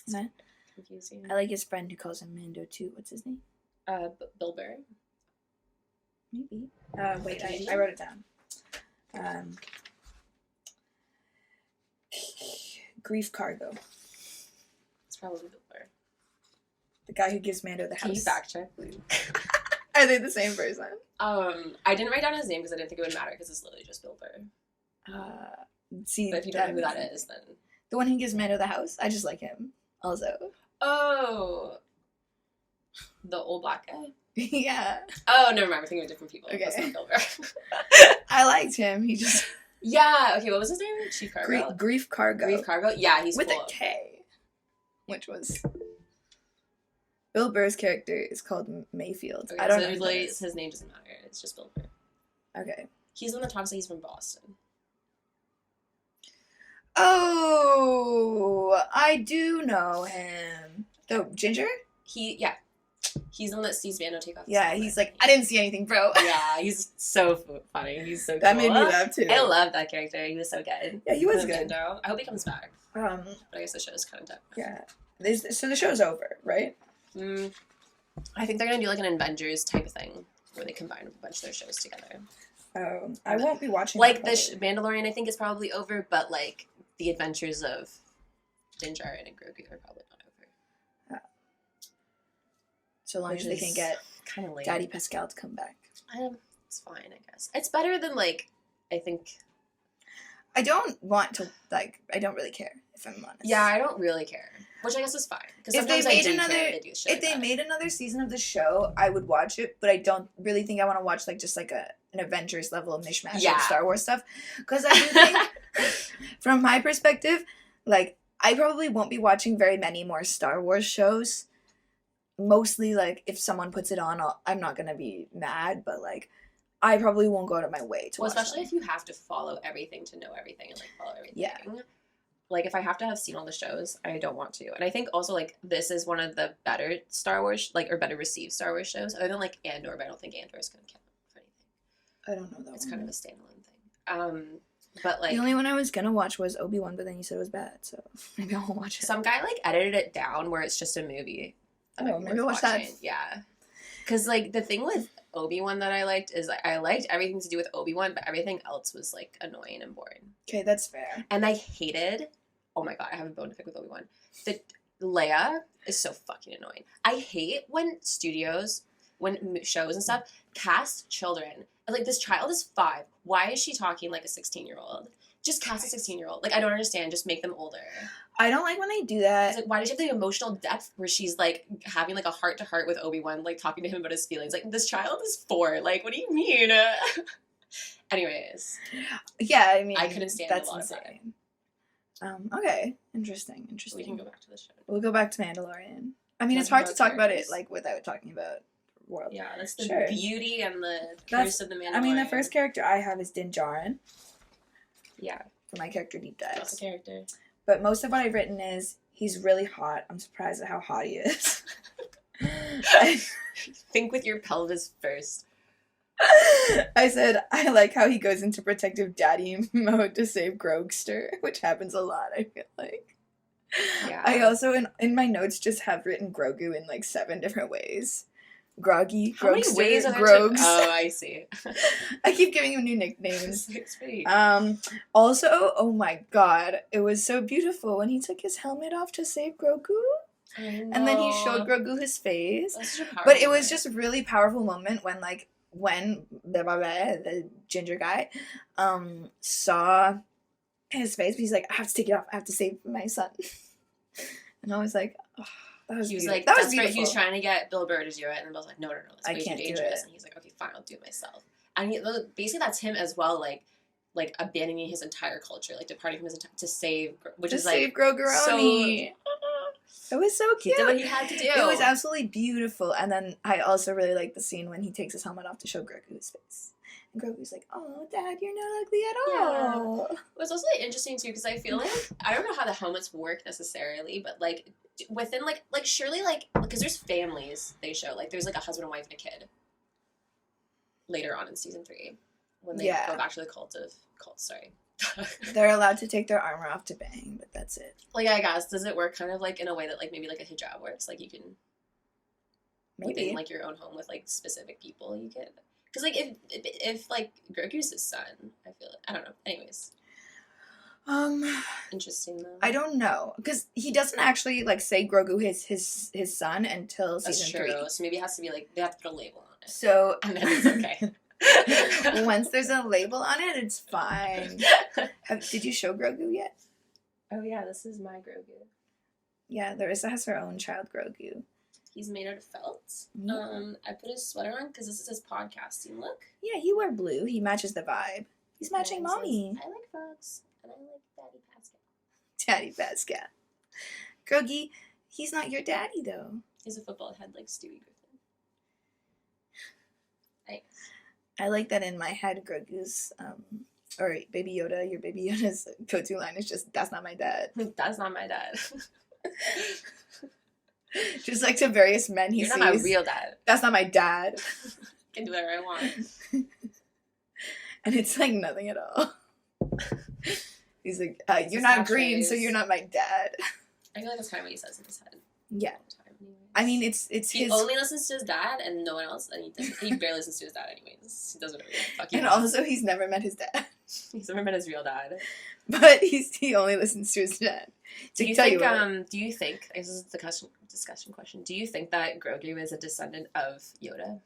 Isn't confusing? I like his friend who calls him Mando too. What's his name? Bill Burr. Maybe. Wait, I wrote it down. Grief Cargo. It's probably Bill Burr. The guy who gives Mando the house. Can you fact check, please? Are they the same person? I didn't write down his name because I didn't think it would matter because it's literally just Bill Burr. See, but if you don't know who that is, then the one who gives Mando the house. I just like him. Also. Oh. The old black guy. Yeah. Oh, never mind. We're thinking of different people. Okay. That's not Bill Burr. I liked him. He just. Yeah. Okay. What was his name? Chief Cargo. Grief Cargo. Grief Cargo. Yeah, he's with cool. a K, which was. Bill Burr's character is called Mayfield. Okay, I don't so know. His name doesn't matter. It's just Bill Burr. Okay. He's in the talks that he's from Boston. Oh, I do know him. The Ginger? He's the one that sees Mando take off his helmet. He's like, I didn't see anything, bro. Yeah, he's so funny. He's so that cool. made me laugh too. I love that character. He was so good. Yeah, he was good. Mando. I hope he comes back. But I guess the show's kind of done. Yeah. So the show's over, right? I think they're going to do like an Avengers type of thing where they combine a bunch of their shows together. Oh, I won't be watching like the Mandalorian I think is probably over, but like the adventures of Din Djarin and Grogu are probably not over. So long as they can get kind of late. Daddy Pascal to come back. It's fine, I guess. It's better than like I think. I don't want to like. I don't really care if I'm honest. Yeah, I don't really care, which I guess is fine. Because if they made another season of the show, I would watch it. But I don't really think I want to watch like just like an Avengers level of mishmash of Star Wars stuff. Because I do think, from my perspective, like I probably won't be watching very many more Star Wars shows. Mostly, like if someone puts it on, I'm not gonna be mad, but like. I probably won't go out of my way to watch especially them. if you have to follow everything to know everything and like follow everything. Yeah. Like if I have to have seen all the shows, I don't want to. And I think also like this is one of the better Star Wars or better received Star Wars shows, other than like Andor, but I don't think Andor is gonna count for anything. I don't know that. It's kind of a standalone thing. But like the only one I was gonna watch was Obi-Wan, but then you said it was bad, so maybe I won't watch it. some guy like edited it down where it's just a movie. Oh, maybe I'll watch that. Yeah. Because like the thing with Obi-Wan that I liked is I liked everything to do with Obi-Wan, but everything else was like annoying and boring. Okay, that's fair. And I hated, oh my god, I have a bone to pick with Obi-Wan. The Leia is so fucking annoying. I hate when studios, when shows and stuff, cast children. Like, this child is 5. Why is she talking like a 16-year-old? Just cast a 16-year-old. Like, I don't understand. Just make them older. I don't like when they do that. Like, why does she have the emotional depth where she's, like, having, like, a heart-to-heart with Obi-Wan, like, talking to him about his feelings? Like, this child is 4. Like, what do you mean? Anyways. Yeah, I mean, I couldn't stand that's the loss insane. Okay. Interesting. We can go back to the show. We'll go back to Mandalorian. I mean, it's hard to talk about it, like, without talking about world. Yeah, that's the beauty and the curse of the Mandalorian. I mean, the first character I have is Din Djarin. Yeah. For my character deep dives. That's a character. But most of what I've written is, he's really hot. I'm surprised at how hot he is. Think with your pelvis first. I said, I like how he goes into protective daddy mode to save Grogster, which happens a lot, I feel like. Yeah. I also, in my notes, just have written Grogu in, like, 7 different ways. Groggy, how Grogster, many ways are there Grogs. Oh, I see. I keep giving him new nicknames. It's pretty. Also, oh my god, it was so beautiful when he took his helmet off to save Grogu. And then he showed Grogu his face. But it was just a really powerful moment when the ginger guy saw his face. He's like, I have to take it off. I have to save my son. And I was like, oh, that was beautiful. Like, that was beautiful. He was trying to get Bill Burr to do it, and Bill's like, no, that's way too dangerous. And he's like, okay, fine, I'll do it myself. And basically that's him as well, like abandoning his entire culture, like departing from his to save, which is like save Grogu. It was so cute. He did what he had to do. It was absolutely beautiful. And then I also really like the scene when he takes his helmet off to show Grogu his face. And Grogu's like, oh, Dad, you're not ugly at all. It was also interesting, too, because I feel like, I don't know how the helmets work necessarily, but, like, within, like surely, like, because there's families they show. Like, there's, like, a husband and wife and a kid later on in season 3 when they go back to the cult. Sorry. They're allowed to take their armor off to bang, but that's it. Like, I guess, does it work kind of, like, in a way that, like, maybe, like, a hijab works? Like, you can, within, like, your own home with, like, specific people, you can... Because, like, if like, Grogu's his son, I feel like... I don't know. Anyways. Interesting, though. I don't know. Because he doesn't actually, like, say Grogu his son until season 3. That's true. So maybe it has to be, like, they have to put a label on it. So... And then it's okay. Once there's a label on it, it's fine. Did you show Grogu yet? Oh, yeah. This is my Grogu. Yeah, Larissa has her own child Grogu. He's made out of felt. Yeah. I put his sweater on because this is his podcasting look. Yeah, you wear blue. He matches the vibe. He's matching mommy. I like frogs, and I like Daddy Pascal. Daddy Pascal. Grogi, he's not your daddy, though. He's a football head like Stewie Griffin. Thanks. I like that in my head, Grogu's, or Baby Yoda, your Baby Yoda's go-to line is just, that's not my dad. That's not my dad. Just like to various men he sees. You're not my real dad. That's not my dad. I can do whatever I want. And it's like nothing at all. He's like, you're not green, so you're not my dad. I feel like that's kind of what he says in his head. Yeah. I mean, it's he his... only listens to his dad and no one else, and he barely listens to his dad anyways. He does whatever the fuck he wants. And also, he's never met his dad. He's never met his real dad. But he only listens to his dad. Do you think, this is the discussion question, do you think that Grogu is a descendant of Yoda?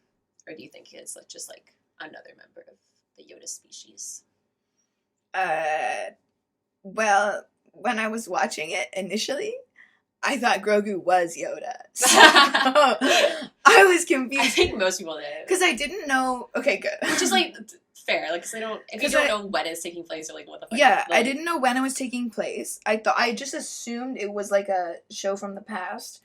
Or do you think it's just like another member of the Yoda species? Well, when I was watching it initially, I thought Grogu was Yoda. So I was confused. I think most people did. Because I didn't know... Okay, good. Which is, like, fair. Like, cause if you don't know when it's taking place, or, like, what the fuck. Yeah, I didn't know when it was taking place. I just assumed it was, like, a show from the past.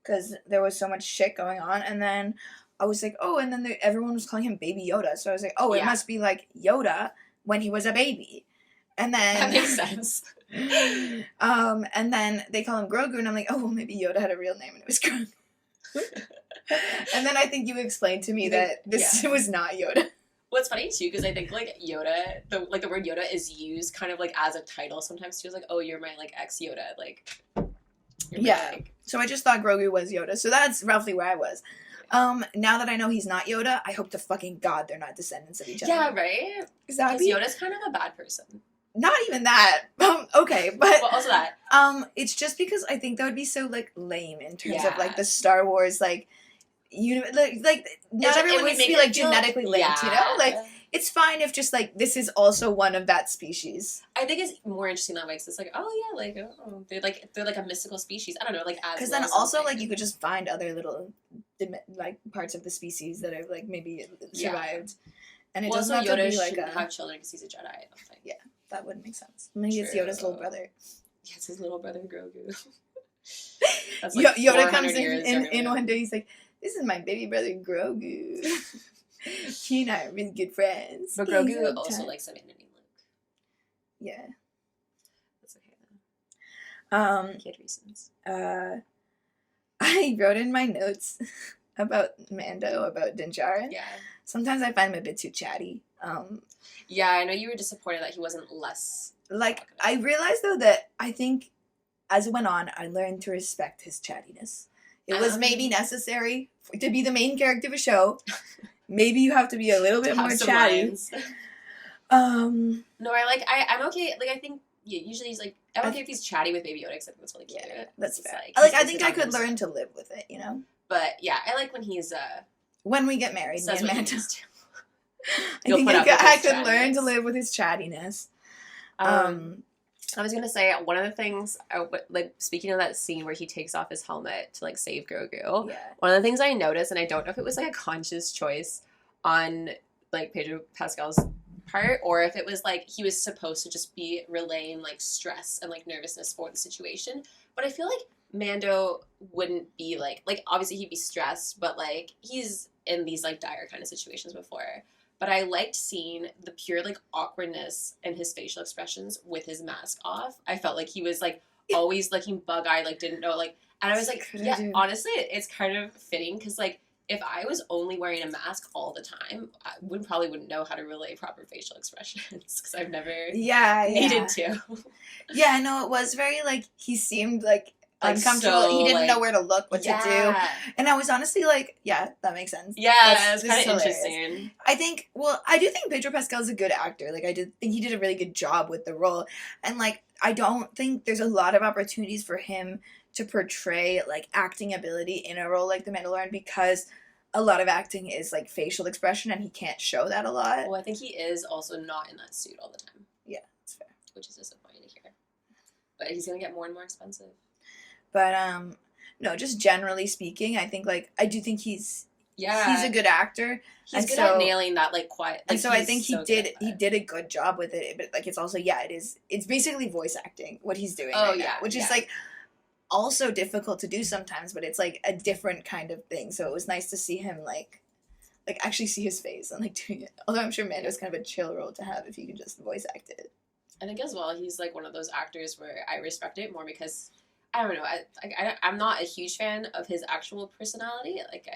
Because there was so much shit going on. And then I was like, oh, and then everyone was calling him Baby Yoda. So I was like, oh, it must be, like, Yoda when he was a baby. And then... That makes sense. And then they call him Grogu, and I'm like, oh, well, maybe Yoda had a real name, and it was Grogu. And then I think you explained to me that this was not Yoda. What's funny too, because I think like Yoda, the word Yoda is used kind of like as a title sometimes too. It's like, oh, you're my like ex Yoda, like. Yeah. Like... So I just thought Grogu was Yoda. So that's roughly where I was. Now that I know he's not Yoda, I hope to fucking God they're not descendants of each other. Yeah, right? Because Yoda's kind of a bad person. Not even that. Okay, but... Well, also that. It's just because I think that would be so, like, lame in terms of, like, the Star Wars, like, like not everyone needs to be, like, genetically linked, you know? Like, it's fine if just, like, this is also one of that species. I think it's more interesting that way, because it's like, oh, yeah, like, oh, they're like a mystical species. I don't know, like, as because then also, like, you could just find other little, like, parts of the species that have, like, maybe survived. And it doesn't have Yoda to be, like, have children because he's a Jedi, I don't think. Yeah, that would make sense. Maybe it's Yoda's little brother. Yeah, it's his little brother, Grogu. That's like Yoda comes in one day, he's like, this is my baby brother, Grogu. He and I are really good friends. But Grogu also likes abandoning Luke. Yeah. That's okay, though. He had reasons. I wrote in my notes about Mando, about Din Djarin. Yeah. Sometimes I find him a bit too chatty. Yeah, I know you were disappointed that he wasn't less... Like, I realized, though, that I think as it went on, I learned to respect his chattiness. It was maybe necessary to be the main character of a show. Maybe you have to be a little bit more chatty. No, I'm okay. Like, I think usually he's like, I'm okay if he's chatty with Baby Yoda, because I think that's really cute. Yeah, that's fair. Like, I think I could learn to live with it, you know? But, yeah, I like when he's, when we get married, me and Mando. I think I could learn to live with his chattiness. I was gonna say, one of the things, like, speaking of that scene where he takes off his helmet to, like, save Grogu, one of the things I noticed, and I don't know if it was, like, a conscious choice on, like, Pedro Pascal's part, or if it was, like, he was supposed to just be relaying, like, stress and, like, nervousness for the situation, but I feel like Mando wouldn't be, like, obviously he'd be stressed, but, like, he's in these, like, dire kind of situations before. But I liked seeing the pure, like, awkwardness in his facial expressions with his mask off. I felt like he was, like, always looking bug-eyed, like, didn't know, like... And I was like, yeah, honestly, it's kind of fitting, because, like, if I was only wearing a mask all the time, I probably wouldn't know how to relay proper facial expressions, because I've never needed to. Yeah, I know, it was very, like, he seemed, like uncomfortable. So, he didn't know where to look, what to do. And I was honestly like, yeah, that makes sense. Yeah, it's kind of interesting. I do think Pedro Pascal is a good actor. Like, I did think he did a really good job with the role. And, like, I don't think there's a lot of opportunities for him to portray, like, acting ability in a role like The Mandalorian, because a lot of acting is, like, facial expression, and he can't show that a lot. Well, I think he is also not in that suit all the time. Yeah, that's fair. Which is disappointing to hear. But he's going to get more and more expensive. But, no, just generally speaking, I think, like, I do think he's a good actor. He's good at nailing that, like, quiet. Like, and so I think he did a good job with it. But, like, it's also, it's basically voice acting, what he's doing now, which is, like, also difficult to do sometimes, but it's, like, a different kind of thing. So it was nice to see him, like actually see his face and, like, doing it. Although I'm sure Mando's kind of a chill role to have if you could just voice act it. I think as well, he's, like, one of those actors where I respect it more because... I don't know. I'm not a huge fan of his actual personality. Like,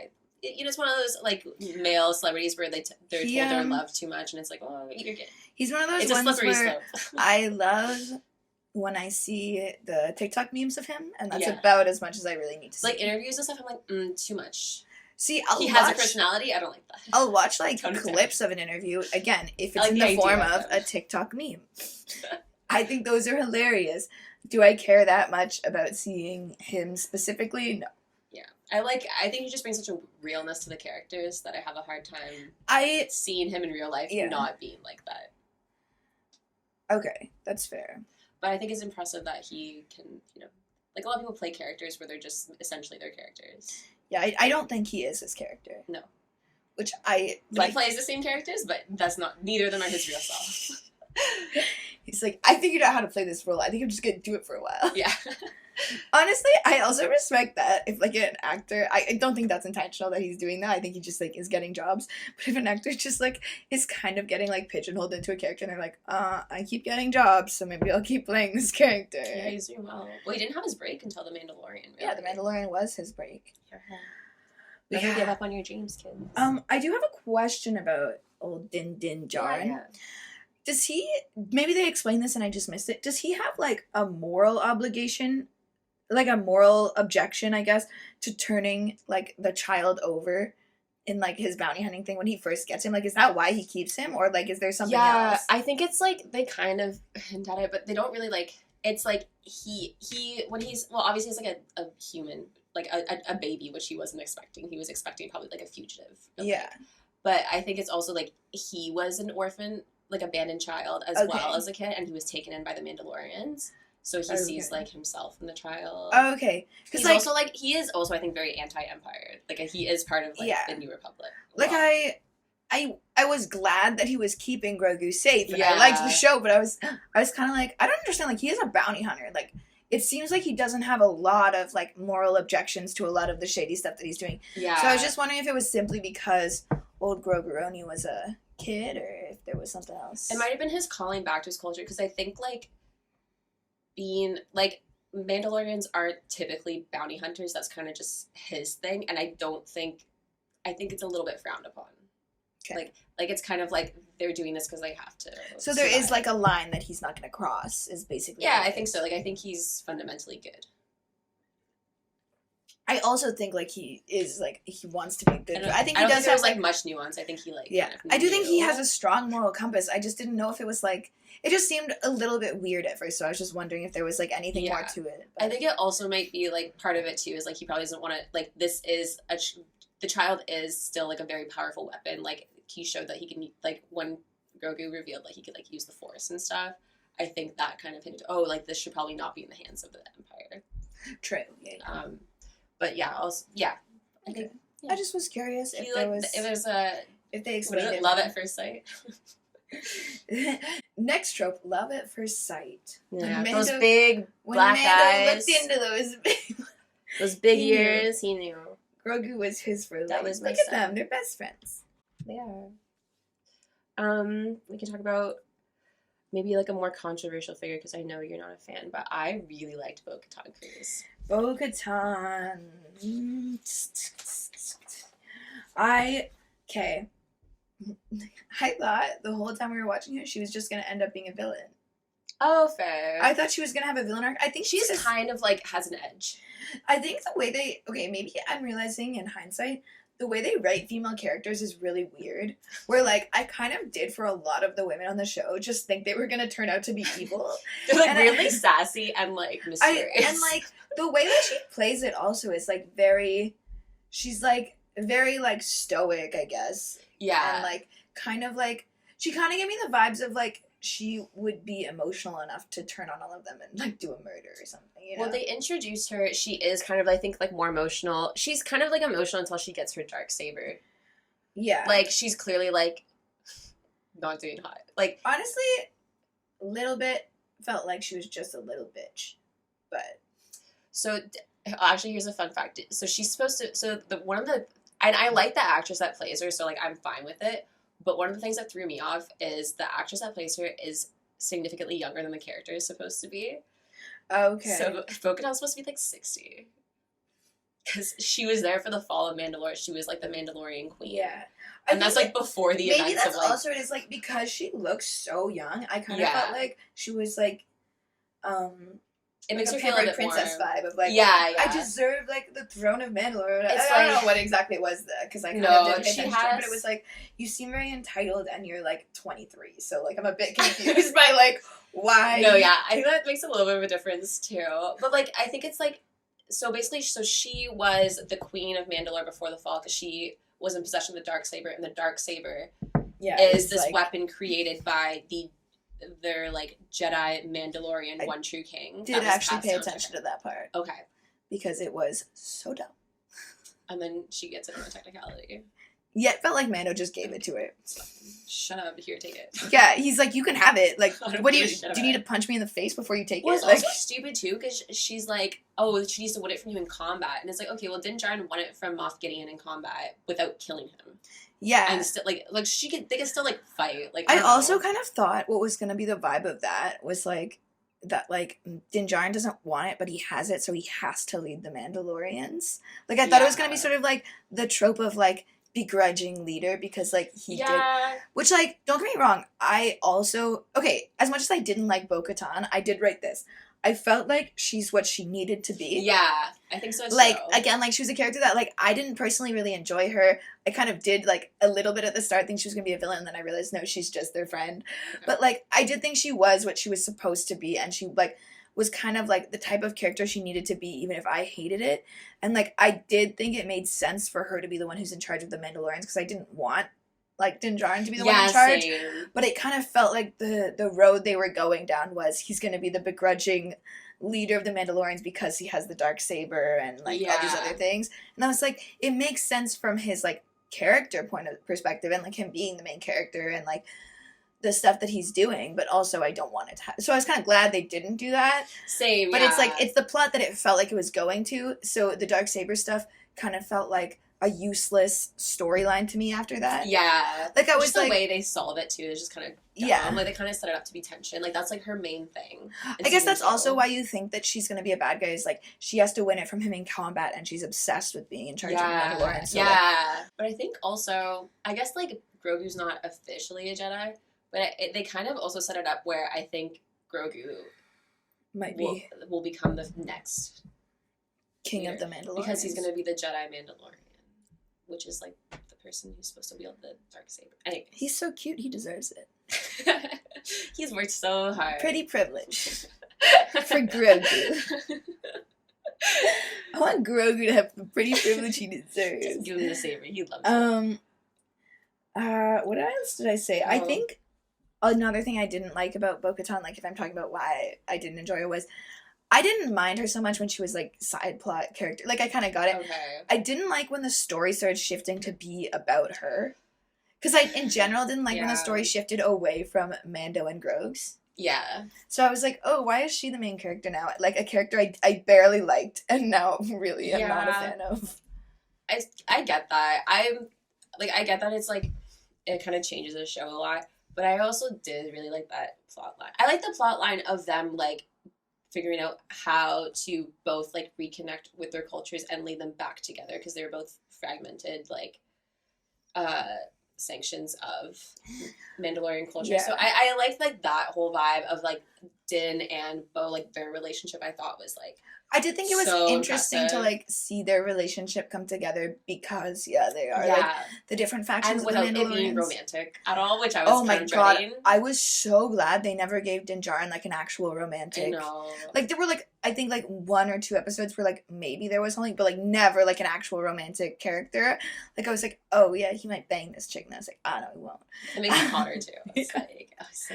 it's one of those, like, male celebrities where they're told they're loved too much, and it's like, oh, you're good. He's one of those ones where I love when I see the TikTok memes of him, and that's about as much as I really need to see. Like, interviews and stuff, I'm like, too much. See, he has a personality. I don't like that. I'll watch, like, clips of an interview, again, if it's in the form of a TikTok meme. I think those are hilarious. Do I care that much about seeing him specifically? No. Yeah. I think he just brings such a realness to the characters that I have a hard time seeing him in real life not being like that. Okay, that's fair. But I think it's impressive that he can, like, a lot of people play characters where they're just essentially their characters. Yeah, I don't think he is his character. No. Which he plays the same characters, but neither of them are his real self. He's like, I figured out how to play this role. I think I'm just going to do it for a while. Yeah. Honestly, I also respect that. If, like, an actor, I don't think that's intentional that he's doing that. I think he just, like, is getting jobs. But if an actor just, like, is kind of getting, like, pigeonholed into a character, and they're like, I keep getting jobs, so maybe I'll keep playing this character. Yeah, he's doing well. Well, he didn't have his break until The Mandalorian, really. Yeah, The Mandalorian was his break. Never give up on your dreams, kids. I do have a question about, old Din Djarin. Yeah. Does he, maybe they explained this and I just missed it, does he have, like, a moral obligation, like, a moral objection, I guess, to turning, like, the child over in, like, his bounty hunting thing when he first gets him? Like, is that why he keeps him, or, like, is there something else? I think it's, like, they kind of hint at it, but they don't really, like, it's, like, he when he's, well, obviously he's, like, a human, like, a baby, which he wasn't expecting. He was expecting probably, like, a fugitive. Yeah. But I think it's also, like, he was an orphan, like, abandoned child as well as a kid, and he was taken in by the Mandalorians. So he sees, like, himself in the child. Oh, okay. He's like, also, like, he is also, I think, very anti-Empire. Like, he is part of, like, the New Republic. Like, I was glad that he was keeping Grogu safe, and I liked the show, but I was kind of like, I don't understand, like, he is a bounty hunter. Like, it seems like he doesn't have a lot of, like, moral objections to a lot of the shady stuff that he's doing. Yeah. So I was just wondering if it was simply because old Grogu was a kid, or if there was something else. It might have been his calling back to his culture, because I think, like, being, like, Mandalorians aren't typically bounty hunters. That's kind of just his thing, and I think it's a little bit frowned upon. Okay. Like it's kind of like they're doing this because they have to. So there is, like, a line that he's not going to cross, is basically. Yeah, I think so. Like, I think he's fundamentally good. I also think, like, he is, like, he wants to be good. I think he does have, like, much nuance. I think he, like, yeah. Kind of I do think he has a strong moral compass. I just didn't know if it was, like, it just seemed a little bit weird at first, so I was just wondering if there was, like, anything more to it. But I think it also might be, like, part of it, too, is, like, he probably doesn't want to, like, this is the child is still, like, a very powerful weapon. Like, he showed that he can, like, when Grogu revealed that he could, like, use the Force and stuff, I think that kind of hinted, oh, like, this should probably not be in the hands of the Empire. True. Yeah. But yeah, also, yeah. I think, I just was curious if there was... If they explained it. Love at first sight. Next trope, love at first sight. Yeah, those big black eyes. Looked into those big ears, he knew. Grogu was his for life. That was Look at them, they're best friends. They are. We can talk about maybe, like, a more controversial figure, because I know you're not a fan, but I really liked Bo-Katan Kryze. Bo-Katan. I thought the whole time we were watching her, she was just going to end up being a villain. Oh, fair. I thought she was going to have a villain arc. I think she's kind of, like, has an edge. I think the way they... Okay, maybe I'm realizing in hindsight, the way they write female characters is really weird. Where, like, I kind of did for a lot of the women on the show just think they were going to turn out to be evil. They're, like, really sassy and, like, mysterious. And, like, the way that she plays it also is, like, very... She's, like, very, like, stoic, I guess. Yeah. And, like, kind of, like... She kind of gave me the vibes of, like, she would be emotional enough to turn on all of them and, like, do a murder or something, you know? Well, they introduced her. She is kind of, I think, like, more emotional. She's kind of, like, emotional until she gets her darksaber. Yeah. Like, she's clearly, like, not doing hot. Like, honestly, a little bit felt like she was just a little bitch. But... So, actually, here's a fun fact. So, she's supposed to... So, and I like the actress that plays her, so, like, I'm fine with it. But one of the things that threw me off is the actress that plays her is significantly younger than the character is supposed to be. Okay. So Bo-Katan's supposed to be, like, 60. Because she was there for the fall of Mandalore. She was, like, the Mandalorian queen. Yeah. And that's, like, before the events of, like... Maybe that's also it is, like, because she looks so young, I kind of felt like she was, like, it makes her feel like a princess vibe of, like, I deserve, like, the throne of Mandalore. I don't know what exactly it was, because I kind of didn't pay attention, but it was like, you seem very entitled and you're, like, 23, so, like, I'm a bit confused by, like, why. No, yeah, I think that makes a little bit of a difference, too. But, like, I think it's, like, so basically, so she was the queen of Mandalore before the fall, because she was in possession of the darksaber, and the darksaber is this, like, weapon created by their, like, Jedi Mandalorian One True King. Did actually pay attention to that part. Okay. Because it was so dumb. And then she gets it on a technicality. Yeah, it felt like Mando just gave it to her. Shut up, here, take it. Yeah, he's like, you can have it. Like, what do you need to punch me in the face before you take it? It's also stupid, too, because she's like, oh, she needs to win it from you in combat. And it's like, okay, well, Din Djarin won it from Moff Gideon in combat without killing him. Yeah. And still, like they can still, like, fight. Like, I also kind of thought what was going to be the vibe of that was, like, that, like, Din Djarin doesn't want it, but he has it, so he has to lead the Mandalorians. Like, I thought it was going to be sort of, like, the trope of, like, begrudging leader because, like, he did, Yeah. which, like, don't get me wrong, I also, okay, as much as I didn't like Bo-Katan, I did write this. I felt like she's what she needed to be. Yeah, I think so too. Like, again, like, she was a character that, like, I didn't personally really enjoy her. I kind of did, like, a little bit at the start think she was gonna be a villain, and then I realized, no, she's just their friend. Okay. But, like, I did think she was what she was supposed to be, and she, like, was kind of, like, the type of character she needed to be, even if I hated it. And, like, I did think it made sense for her to be the one who's in charge of the Mandalorians, because I didn't want, like, Din Djarin to be the one in charge. Same. But it kind of felt like the road they were going down was he's gonna be the begrudging leader of the Mandalorians because he has the dark saber and, like, all these other things. And I was like, it makes sense from his, like, character point of perspective and, like, him being the main character and, like, the stuff that he's doing, but also I don't want it to happen. So I was kind of glad they didn't do that. Same, But it's, like, it's the plot that it felt like it was going to, so the dark saber stuff kind of felt like a useless storyline to me after that. Yeah. Like, I was just like... the way they solve it, too, is just kind of dumb. Yeah. Like, they kind of set it up to be tension. Like, that's, like, her main thing. I guess that's also why you think that she's going to be a bad guy, is, like, she has to win it from him in combat, and she's obsessed with being in charge of the Mandalorian. So, like... But I think also, I guess, like, Grogu's not officially a Jedi, but they kind of also set it up where I think Grogu will become the next King of the Mandalorians. Because he's going to be the Jedi Mandalorian, which is, like, the person who's supposed to wield the Darksaber. Anyway. He's so cute, he deserves it. He's worked so hard. Pretty privilege. For Grogu. I want Grogu to have the pretty privilege he deserves. Just give him the saber. He loves it. What else did I say? I think another thing I didn't like about Bo-Katan, like, if I'm talking about why I didn't enjoy her, was I didn't mind her so much when she was, like, side plot character. Like, I kind of got it. Okay. I didn't like when the story started shifting to be about her. Because I, in general, didn't like when the story shifted away from Mando and Grogs. Yeah. So I was like, oh, why is she the main character now? Like, a character I barely liked, and now really am not a fan of. I get that. I get that it's, like, it kind of changes the show a lot. But I also did really like that plot line. I like the plot line of them, like, figuring out how to both, like, reconnect with their cultures and lead them back together, because they were both fragmented, like, sanctions of Mandalorian culture. So I liked, like, that whole vibe of, like, Din and Bo, like, their relationship. I thought was, like, I did think it was so interesting impressive. to, like, see their relationship come together because, they are, like, the different factions and of the without Mandalorians. it being romantic at all, which I was kind of dreading. I was so glad they never gave Din Djarin, like, an actual romantic. I know. Like, there were, like, I think, like, 1 or 2 episodes where, like, maybe there was something, but, like, never, like, an actual romantic character. Like, I was like, oh, yeah, he might bang this chick. And I was like, oh, no, he won't. It makes me hotter, too. It's like, oh, so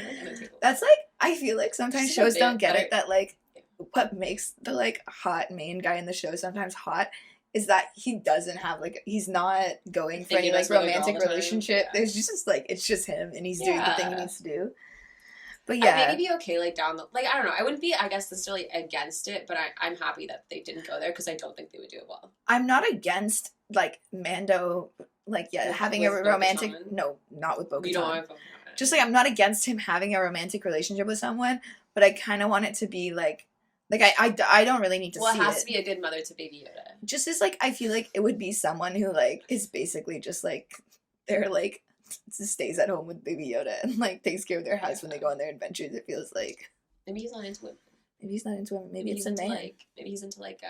that's, like, I feel like sometimes shows don't get it, that, like, yeah. what makes the, like, hot main guy in the show sometimes hot is that he doesn't have, like, he's not going for any, like, romantic relationship. There's just, like, it's just him, and he's doing the thing he needs to do. But yeah. I'd maybe be okay, like, down the, like, I don't know, I wouldn't be, I guess, necessarily against it, but I'm happy that they didn't go there, because I don't think they would do it well. I'm not against, like, Mando, like, having a romantic, no, not with Bo-Katan. You don't want to just, like, I'm not against him having a romantic relationship with someone, but I kind of want it to be, like, I don't really need to see it. Well, it has to be a good mother to Baby Yoda. Just as, like, I feel like it would be someone who, like, is basically just, like, they're, like, stays at home with Baby Yoda and, like, takes care of their house when they go on their adventures, it feels like. Maybe he's not into women. Maybe he's not into women. Maybe it's a man. Maybe he's into, like,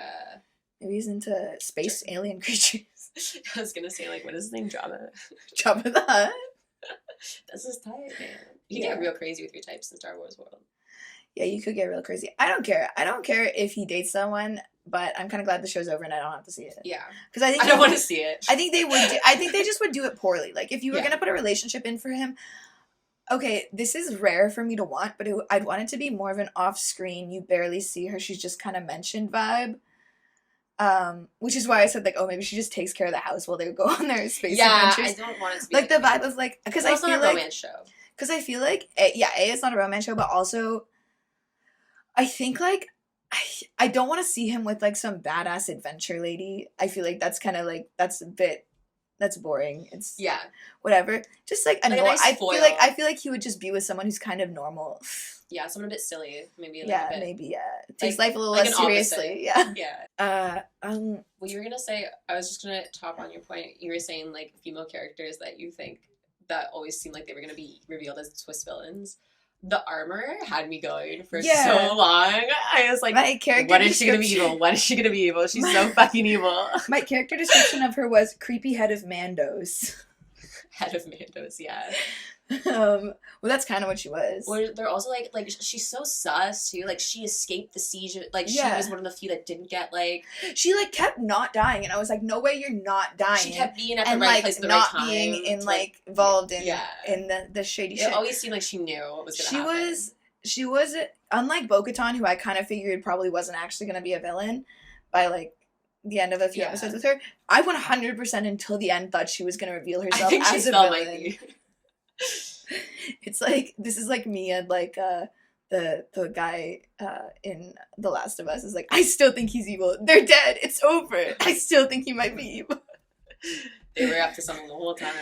Maybe he's into space alien creatures. I was gonna say, like, what is his name? Jabba. Jabba the Hutt. That's his type, man. You get real crazy with your types in Star Wars world. Yeah, you could get real crazy. I don't care. I don't care if he dates someone, but I'm kind of glad the show's over and I don't have to see it. Yeah. Because I think I don't want to see it. I think they would. I think they just would do it poorly. Like, if you were gonna put a relationship in for him, okay, this is rare for me to want, but I'd want it to be more of an off-screen, you barely see her, she's just kind of mentioned vibe. Which is why I said, like, oh, maybe she just takes care of the house while they go on their space adventures. I don't want it to be like the vibe of, like, because I feel not a like romance show. Because I feel like it's not a romance show, but also I think, like, I don't want to see him with, like, some badass adventure lady. I feel like that's kind of, like, that's boring. It's whatever. Just, like, like a nice I feel like he would just be with someone who's kind of normal. Yeah, someone a bit silly, maybe. Like, yeah, a bit, maybe, yeah. Takes like, life a little like less an seriously. opposite. Yeah. Yeah. Um, Well, you were gonna say, I was just gonna top on your point. You were saying, like, female characters that you think that always seemed like they were gonna be revealed as twist villains. The armor had me going for so long. I was like, my character when is she gonna be evil? When is she gonna be evil? She's so fucking evil. My character description of her was creepy head of Mandos. Head of Mandos, yeah. Well, that's kind of what she was. Or they're also like she's so sus too. Like, she escaped the siege. Like, she was one of the few that didn't get, like, she like kept not dying, and I was like, no way, you're not dying. She kept being at the right place at the right time, not being in like involved in the shady shit. It always seemed like she knew what was gonna happen. She was unlike Bo-Katan, who I kind of figured probably wasn't actually gonna be a villain by like the end of a few episodes with her. I 100% until the end thought she was gonna reveal herself as a villain. It's like, this is like me and like the guy in The Last of Us is like, I still think he's evil. They're dead. It's over. I still think he might be evil. They were up to something the whole time.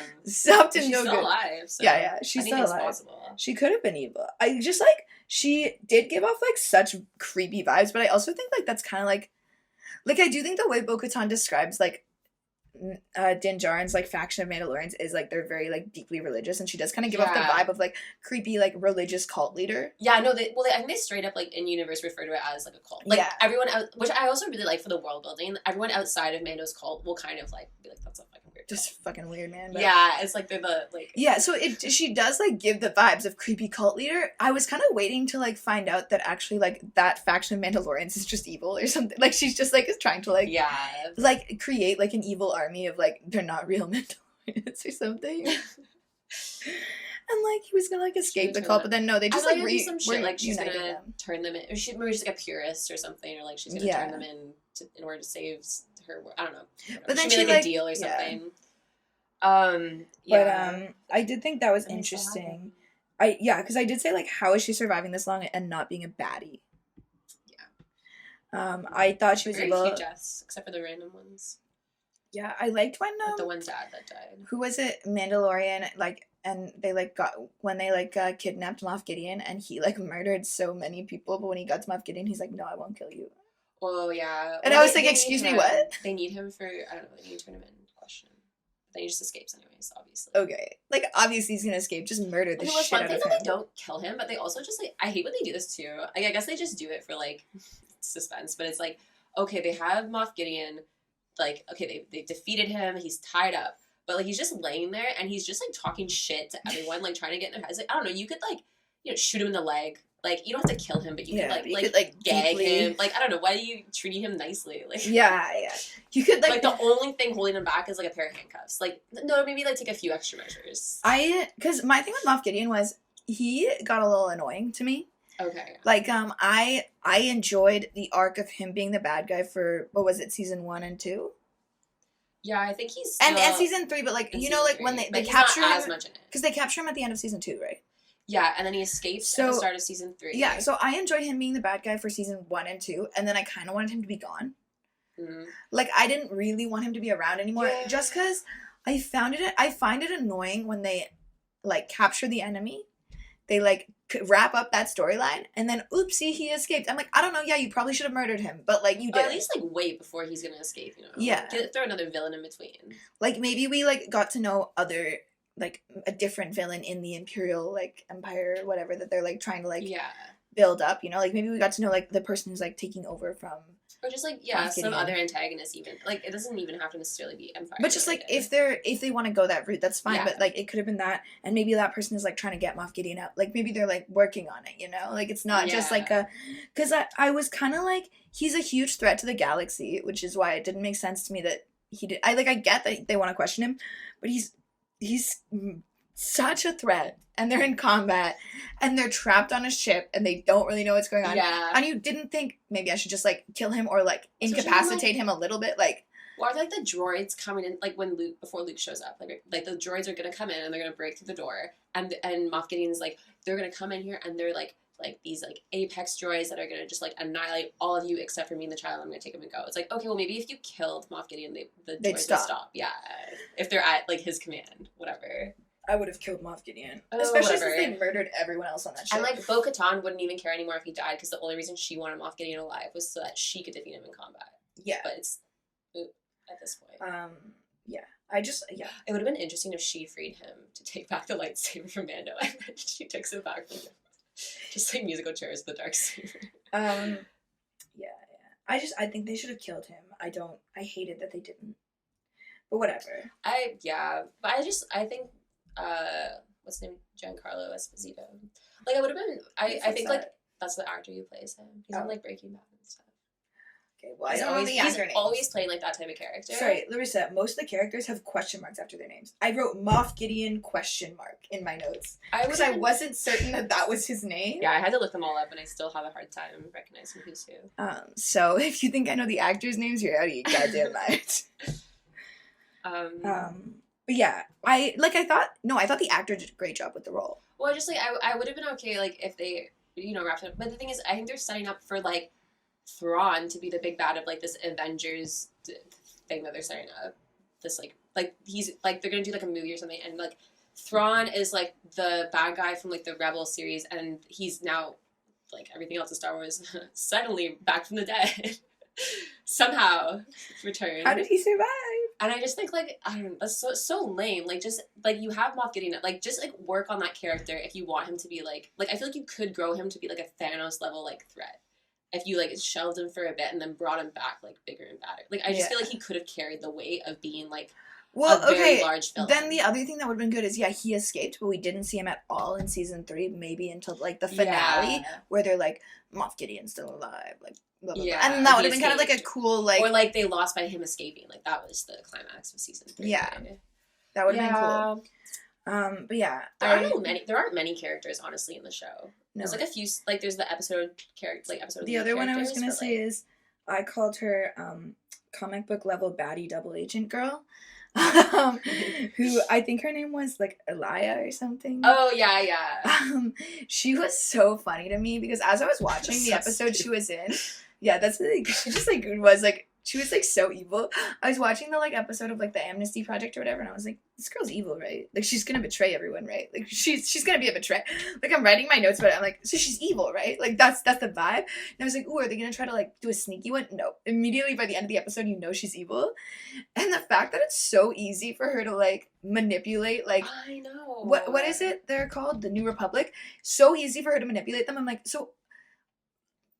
Up to she's no still good. Alive. So yeah, she's still alive. Possible. She could have been evil. I just like, she did give off like such creepy vibes, but I also think like that's kind of like I do think the way Bo-Katan describes like Din Djarin's like faction of Mandalorians is like they're very like deeply religious, and she does kind of give off the vibe of like creepy like religious cult leader. Yeah, no, I think they straight up like in universe refer to it as like a cult. Like everyone out, which I also really like for the world building. Everyone outside of Mando's cult will kind of like be like, that's a fucking weird. Just fucking weird, man. But yeah, it's like they're the like. Yeah, so she does like give the vibes of creepy cult leader. I was kind of waiting to like find out that actually like that faction of Mandalorians is just evil or something. Like she's just like is trying to like like create like an evil army of like they're not real Mandalorians or something. And like he was gonna like escape the cult, but then no, they just like some shit like she's gonna turn them in. Or she's like a purist or something, or like she's gonna turn them in order to save her. I don't know. But then she made like a deal or something. But I did think that was interesting. Because I did say like, how is she surviving this long and not being a baddie? Yeah. I thought she was very evil. Few deaths, except for the random ones. Yeah, I liked when like the one's dad that died. Who was it? Mandalorian, like, and they like got when they like kidnapped Moff Gideon, and he like murdered so many people. But when he got to Moff Gideon, he's like, "No, I won't kill you." Oh yeah. And I was like, "Excuse me, what?" They need him for I don't know. They need to turn him in. Question. Then he just escapes anyways, obviously. Okay, like obviously he's gonna escape. Just murder the shit out of him. That they don't kill him, but they also just like I hate when they do this too. Like I guess they just do it for like suspense, but it's like okay, they have Moff Gideon. Like, okay, they defeated him, he's tied up, but, like, he's just laying there, and he's just, like, talking shit to everyone, like, trying to get in their heads. Like, I don't know, you could, like, you know, shoot him in the leg. Like, you don't have to kill him, but you could gag him. Like, I don't know, why are you treating him nicely? Like, yeah. You could, like... Like, the only thing holding him back is, like, a pair of handcuffs. Like, no, maybe, like, take a few extra measures. Because my thing with Moff Gideon was, he got a little annoying to me. Okay. Like, I enjoyed the arc of him being the bad guy for, what was it, season 1 and 2? Yeah, I think he's still... And season 3, but, like, you know, like, 3. when they like, capture him... as much in it. Because they capture him at the end of season 2, right? Yeah, and then he escapes at the start of season 3. Yeah, so I enjoyed him being the bad guy for season 1 and 2, and then I kind of wanted him to be gone. Mm-hmm. Like, I didn't really want him to be around anymore, just because I find it annoying when they, like, capture the enemy, they, like, wrap up that storyline, and then, oopsie, he escaped. I'm like, I don't know, yeah, you probably should have murdered him, but, like, you did. Or at least, like, wait before he's gonna escape, you know? Yeah. Throw another villain in between. Like, maybe we, like, got to know other, like, a different villain in the Imperial, like, Empire, or whatever, that they're, like, trying to, like, build up, you know? Like, maybe we got to know, like, the person who's, like, taking over from... Or just, like, some other antagonist even. Like, it doesn't even have to necessarily be Empire. But just, like, if they want to go that route, that's fine. Yeah. But, like, it could have been that. And maybe that person is, like, trying to get Moff Gideon out. Like, maybe they're, like, working on it, you know? Like, it's not just, like, a... Because I was kind of, like, he's a huge threat to the galaxy, which is why it didn't make sense to me that he did... I get that they want to question him, but he's such a threat. And they're in combat, and they're trapped on a ship, and they don't really know what's going on. Yeah. And you didn't think, maybe I should just, like, kill him or, like, incapacitate him a little bit, like... Or are, like, the droids coming in, like, before Luke shows up, like the droids are gonna come in, and they're gonna break through the door, and Moff Gideon's like, they're gonna come in here, and they're, like these, like, apex droids that are gonna just, like, annihilate all of you except for me and the child. I'm gonna take them and go. It's like, okay, well, maybe if you killed Moff Gideon, the droids would stop. Yeah. If they're at, like, his command, whatever. I would have killed Moff Gideon. Oh, Especially whatever. since they murdered everyone else on that ship. And, like, Bo-Katan wouldn't even care anymore if he died, because the only reason she wanted Moff Gideon alive was so that she could defeat him in combat. Yeah. But it's... at this point. Yeah. It would have been interesting if she freed him to take back the lightsaber from Mando, and then she takes it back from him. Just like musical chairs with the dark saber. Yeah. I think they should have killed him. I hated that they didn't. But whatever. I think, what's his name? Giancarlo Esposito. Like, I would have been, I think, like, that's the actor who plays him. He's on, like, Breaking Bad and stuff. Okay, well, I don't know the actor names. He's always playing, like, that type of character. Sorry, Larissa, most of the characters have question marks after their names. I wrote Moff Gideon ? In my notes. Because I wasn't certain that was his name. Yeah, I had to look them all up, and I still have a hard time recognizing who's who. So if you think I know the actors' names, you're out of your goddamn mind. But yeah, I thought the actor did a great job with the role. Well, just, like, I would have been okay, like, if they, wrapped it up. But the thing is, I think they're setting up for, like, Thrawn to be the big bad of, like, this Avengers thing that they're setting up. This, like, he's, like, they're gonna do, like, a movie or something, and, like, Thrawn is, like, the bad guy from, like, the Rebel series, and he's now, like, everything else in Star Wars, suddenly back from the dead. Somehow returned. How did he survive? And I just think, like, I don't know, that's so lame. Like, just, like, you have Moff Gideon, like, just, like, work on that character if you want him to be, like, I feel like you could grow him to be, like, a Thanos-level, like, threat. If you, like, shelved him for a bit and then brought him back, like, bigger and badder. Like, I just feel like he could have carried the weight of being, like, a very large villain. Then the other thing that would have been good is, he escaped, but we didn't see him at all in season 3, maybe until, like, the finale, where they're like, Moff Gideon's still alive, like, blah, blah, blah. And that would have been kind of, like, a cool, like... Or, like, they lost by him escaping. Like, that was the climax of season 3. Yeah. Right? That would have been cool. But yeah. There aren't many characters, honestly, in the show. No. There's, like, a few, like, there's the episode of the other one I was going to say is, I called her, comic book level baddie double agent girl. Who I think her name was like Elia or something. Oh yeah. She was so funny to me because as I was watching the episode she was in, that's the thing. She just like was like she was like so evil. I was watching the like episode of like the Amnesty Project or whatever, and I was like, this girl's evil, right? Like she's gonna betray everyone, right? Like she's gonna be a betrayer. Like I'm writing my notes about it. I'm like, so she's evil, right? Like that's the vibe. And I was like, ooh, are they gonna try to like do a sneaky one? No. Immediately by the end of the episode, you know she's evil. And the fact that it's so easy for her to like manipulate, like I know. What is it they're called? The New Republic. So easy for her to manipulate them. I'm like, so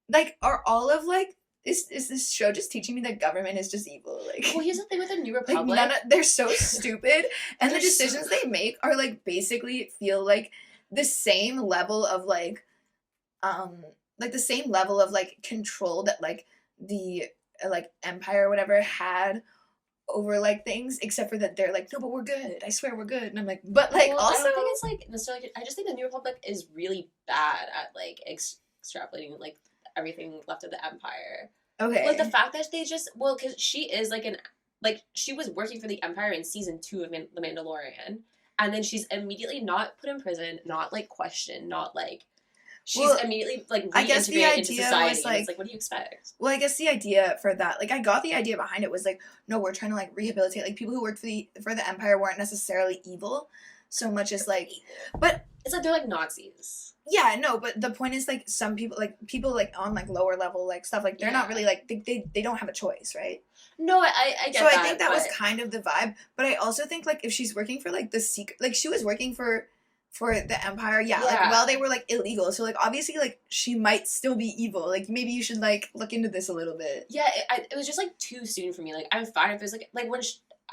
like are all of like Is this show just teaching me that government is just evil? Like, well, here's the thing with the New Republic. Like they're so stupid, and the decisions they make are like basically feel like the same level of like the same level of like control that like the like Empire or whatever had over like things, except for that they're like, no, but we're good. I swear we're good. And I'm like, but like also, I don't think it's like necessarily. I just think the New Republic is really bad at like extrapolating like everything left of the Empire. Okay. Like the fact that they just because she is like she was working for the Empire in season 2 of The Mandalorian, and then she's immediately not put in prison, not like questioned, not like she's immediately like reintegrated into society. Was, like, it's like, what do you expect? Well, I guess the idea for that, like I got the idea behind it was like, no, we're trying to like rehabilitate like people who worked for the Empire weren't necessarily evil so much as like, but it's like they're like Nazis. Yeah, no, but the point is, like, some people, like, on, like, lower level, like, stuff, like, they're not really, like, they don't have a choice, right? No, I get that. So I think that was kind of the vibe, but I also think, like, if she's working for, like, the secret, like, she was working for the Empire, like, while they were, like, illegal, so, like, obviously, like, she might still be evil, like, maybe you should, like, look into this a little bit. Yeah, it was just, like, too soon for me, like, I'm fine if it was, like, when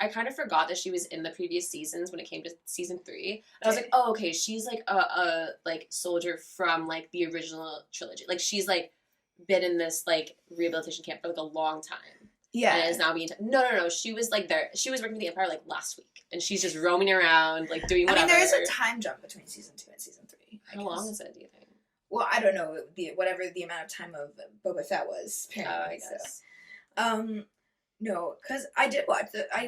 I kind of forgot that she was in the previous seasons when it came to season 3. And I was like, oh, okay, she's like a like soldier from like the original trilogy. Like she's like been in this like rehabilitation camp for like a long time. Yeah. And is now being no. She was like there. She was working for the Empire like last week, and she's just roaming around like doing whatever. I mean, there is a time jump between season 2 and season 3. How long is it? Do you think? Well, I don't know whatever the amount of time of Boba Fett was. I guess. So. No, because I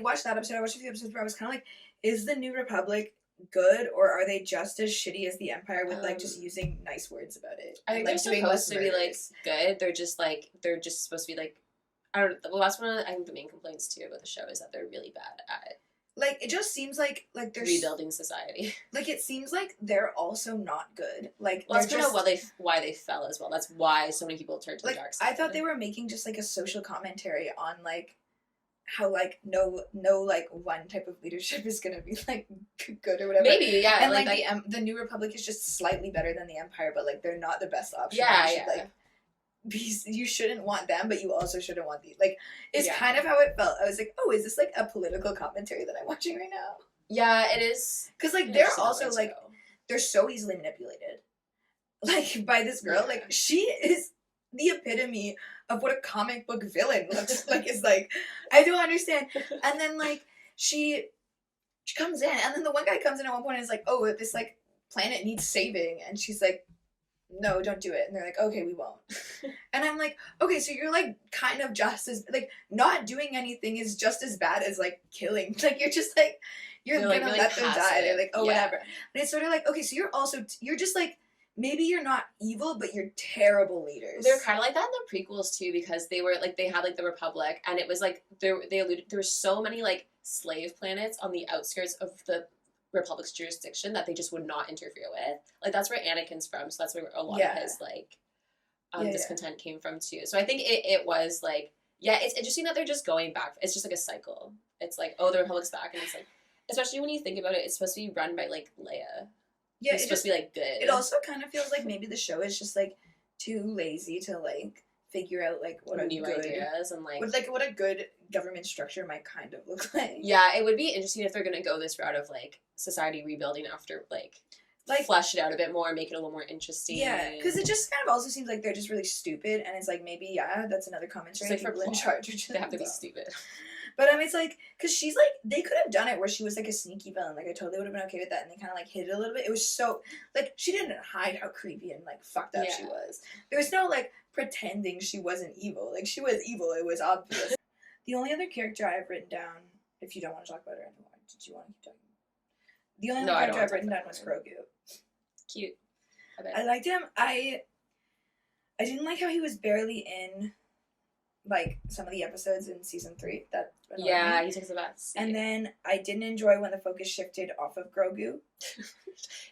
watched that episode. I watched a few episodes where I was kind of like, is the New Republic good, or are they just as shitty as the Empire with like just using nice words about it? I think like, they're supposed to be like good. They're just supposed to be like, I don't know. Well, that's one of I think the main complaints too about the show is that they're really bad at like, it just seems like they're rebuilding society. Like, it seems like they're also not good. Like, well, that's kind of why they fell as well. That's why so many people turned to the dark side. I thought they were making just like a social commentary on like how like no like one type of leadership is gonna be like good or whatever. Maybe, yeah. And like the New Republic is just slightly better than the Empire, but like they're not the best option. Yeah, yeah. You shouldn't want them, but you also shouldn't want these. Like, it's kind of how it felt. I was like, oh, is this like a political commentary that I'm watching right now? Yeah, it is. Because like they're also like they're so easily manipulated, like by this girl. Like, she is the epitome of what a comic book villain looks like. Is like, I don't understand. And then like she comes in, and then the one guy comes in at one point and is like, oh, this like planet needs saving, and she's like, no, don't do it. And they're like, okay, we won't. And I'm like, okay, so you're like kind of just as like not doing anything is just as bad as like killing. Like, you're just like you're gonna really let them die. They're like, oh, whatever. And it's sort of like, okay, so you're just like, maybe you're not evil, but you're terrible leaders. They're kind of like that in the prequels too, because they were like, they had like the Republic, and it was like there were so many like slave planets on the outskirts of the Republic's jurisdiction that they just would not interfere with. Like, that's where Anakin's from, so that's where a lot of his like discontent came from too. So I think it was like, yeah, it's interesting that they're just going back. It's just like a cycle. It's like, oh, the Republic's back, and it's like, especially when you think about it, it's supposed to be run by like Leia. Yeah, it's supposed to be like good. It also kind of feels like maybe the show is just like too lazy to like figure out like what a new good ideas and like what a good government structure might kind of look like. Yeah, it would be interesting if they're gonna go this route of like society rebuilding after like flesh it out a bit more, make it a little more interesting. Yeah, because it just kind of also seems like they're just really stupid, and it's like, maybe that's another commentary. Like, people in charge are just they have to be stupid. But I mean, it's like, because she's like, they could have done it where she was like a sneaky villain. Like, I totally would have been okay with that, and they kind of like hid it a little bit. It was so like, she didn't hide how creepy and like fucked up she was. There was no like pretending she wasn't evil. Like, she was evil. It was obvious. The only other character I've written down, if you don't want to talk about her anymore, did you want to keep talking? The only other character I've written down was Grogu. Cute. I liked him. I didn't like how he was barely in like some of the episodes in season 3. That he takes a bath. And then I didn't enjoy when the focus shifted off of Grogu.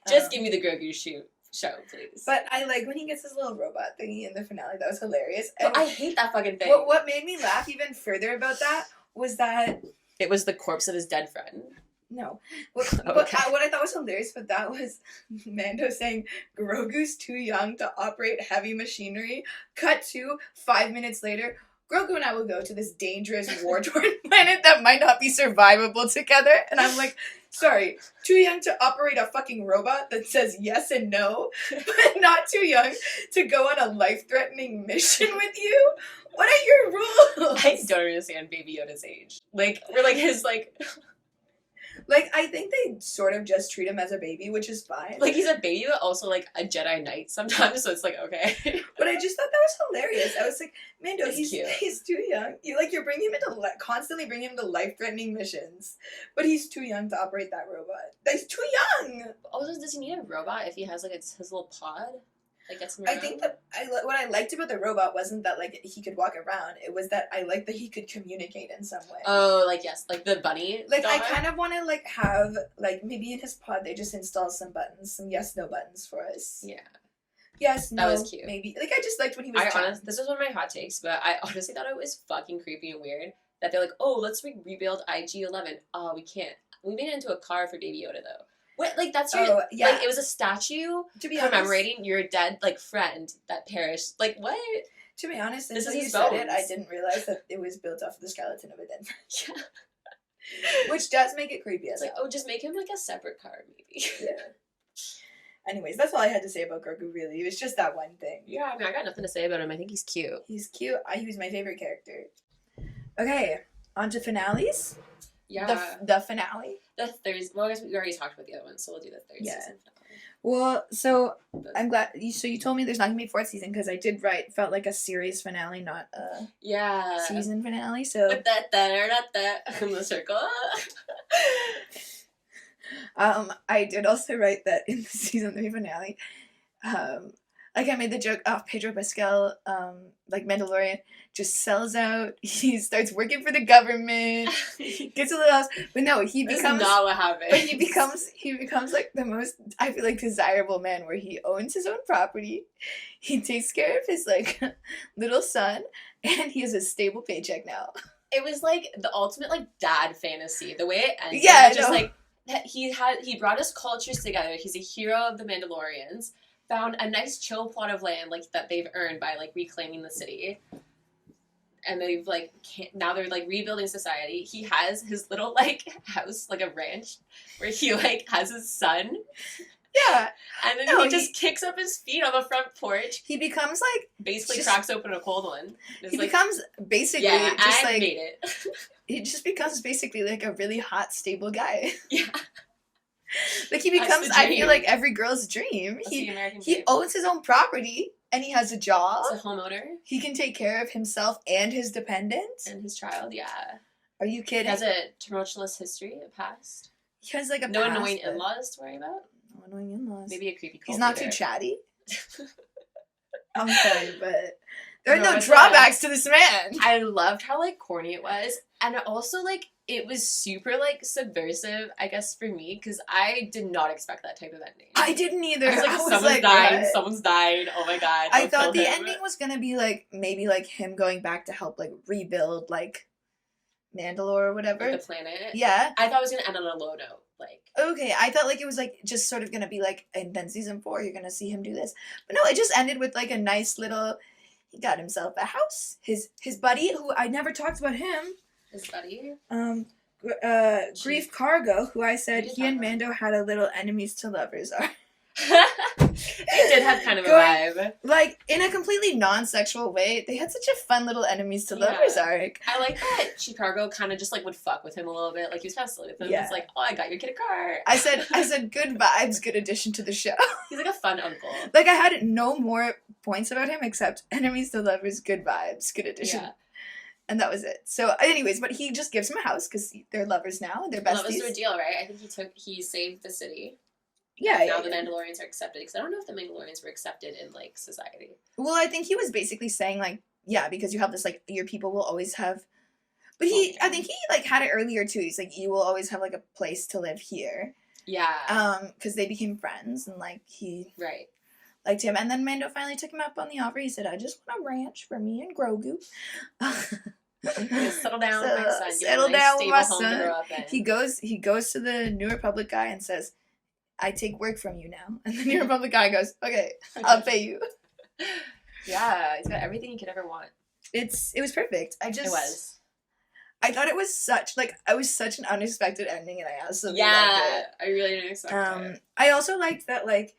Just give me the Grogu show, please. But I like when he gets his little robot thingy in the finale. That was hilarious. And I hate that fucking thing. What made me laugh even further about that was that it was the corpse of his dead friend. No. What I thought was hilarious but that was Mando saying Grogu's too young to operate heavy machinery. Cut to 5 minutes later, Grogu and I will go to this dangerous war-torn planet that might not be survivable together. And I'm like, sorry, too young to operate a fucking robot that says yes and no, but not too young to go on a life-threatening mission with you? What are your rules? I don't understand Baby Yoda's age. Like, we're like his like... Like, I think they sort of just treat him as a baby, which is fine. Like, he's a baby, but also, like, a Jedi Knight sometimes, so it's like, okay. But I just thought that was hilarious. I was like, Mando, he's too young. You're bringing him into, constantly bringing him to life-threatening missions. But he's too young to operate that robot. He's too young! Also, does he need a robot if he has, like, his little pod? Like, gets him around? I think that what I liked about the robot wasn't that, like, he could walk around. It was that I liked that he could communicate in some way. Oh, like, yes. Like, the bunny Like, I kind of want to, like, have, like, maybe in his pod they just install some buttons, some yes-no buttons for us. Yeah. Yes, no, that was cute. Maybe. Like, I just liked when he was this was one of my hot takes, but I honestly thought it was fucking creepy and weird that they're like, oh, let's rebuild IG-11. Oh, we can't. We made it into a car for Baby Yoda, though. What, like, that's your, like, it was a statue commemorating honest, your dead, like, friend that perished. Like, what? To be honest, until you said it, I didn't realize that it was built off of the skeleton of a dead friend. Yeah. Which does make it creepy. It's like, oh, just make him, like, a separate car, maybe. Yeah. Anyways, that's all I had to say about Grogu, really. It was just that one thing. Yeah, I mean, I got nothing to say about him. I think he's cute. He's cute. He was my favorite character. Okay, on to finales. Yeah. The finale. The Thursday. Well, I guess we already talk about the other one, so we'll do the third season finale. Well, so I'm glad. So you told me there's not gonna be a 4th season because I did write felt like a series finale, not a season finale. So with that in the circle. I did also write that in the season 3 finale, like I made the joke, oh, Pedro Pascal, like Mandalorian, just sells out. He starts working for the government, gets a little house, but no, he becomes. That's not what happened. But he becomes like the most, I feel like, desirable man, where he owns his own property, he takes care of his like little son, and he has a stable paycheck now. It was like the ultimate like dad fantasy. The way it ended, Yeah, just like he brought his cultures together. He's a hero of the Mandalorians. Found a nice chill plot of land like that they've earned by like reclaiming the city, and they've like now they're like rebuilding society. He has his little like house, like a ranch, where he like has his son. Yeah, and then he just kicks up his feet on the front porch. He becomes like basically cracks open a cold one. He like, becomes basically just like made it. He just becomes basically like a really hot, stable guy. Yeah. Like he becomes, I feel like, every girl's dream. He owns his own property and he has a job. He's a homeowner. He can take care of himself and his dependents. And his child, yeah. Are you kidding? He has a tumultuous history, a past. He has like a no annoying in-laws to worry about. No annoying in-laws. Maybe a creepy cult. He's not too chatty. I'm sorry, but there are no drawbacks to this man. I loved how like corny it was, and also like it was super like subversive, I guess, for me, because I did not expect that type of ending. I didn't either. I was like, someone's died. Oh my god! I thought the ending was gonna be like maybe like him going back to help like rebuild like Mandalore or whatever, like the planet. Yeah, I thought it was gonna end on a low note. Like, okay, I thought like it was like just sort of gonna be like, and then season 4 you're gonna see him do this, but no, it just ended with like a nice little. He got himself a house. His buddy, who I never talked about him. His buddy. Grief Cargo, who I said he and Mando had a little enemies to lovers are. They did have kind of a vibe. Like, in a completely non-sexual way, they had such a fun little enemies to lovers arc. I like that Chicago kind of just, like, would fuck with him a little bit. Like, he was kind of silly with him. Yeah. It's like, oh, I got your kid a car. I said, good vibes, good addition to the show. He's like a fun uncle. Like, I had no more points about him except enemies to lovers, good vibes, good addition. Yeah. And that was it. So, anyways, but he just gives him a house because they're lovers now and they're besties. That was their deal, right? I think he saved the city. Yeah. Now the Mandalorians are accepted. Because I don't know if the Mandalorians were accepted in, like, society. Well, I think he was basically saying, like, yeah, because you have this, like, your people will always have... But I think he, like, had it earlier, too. He's like, you will always have, like, a place to live here. Yeah. Because they became friends and, like, he... Right. Liked him. And then Mando finally took him up on the offer. He said, I just want a ranch for me and Grogu. Settle down with my son. Settle down with my son. He goes to the New Republic guy and says, I take work from you now. And the New Republic guy goes, okay, I'll pay you. Yeah, he's got everything he could ever want. It was perfect. It was. I thought it was such an unexpected ending, and I absolutely loved it. I really didn't expect it. I also liked that, like,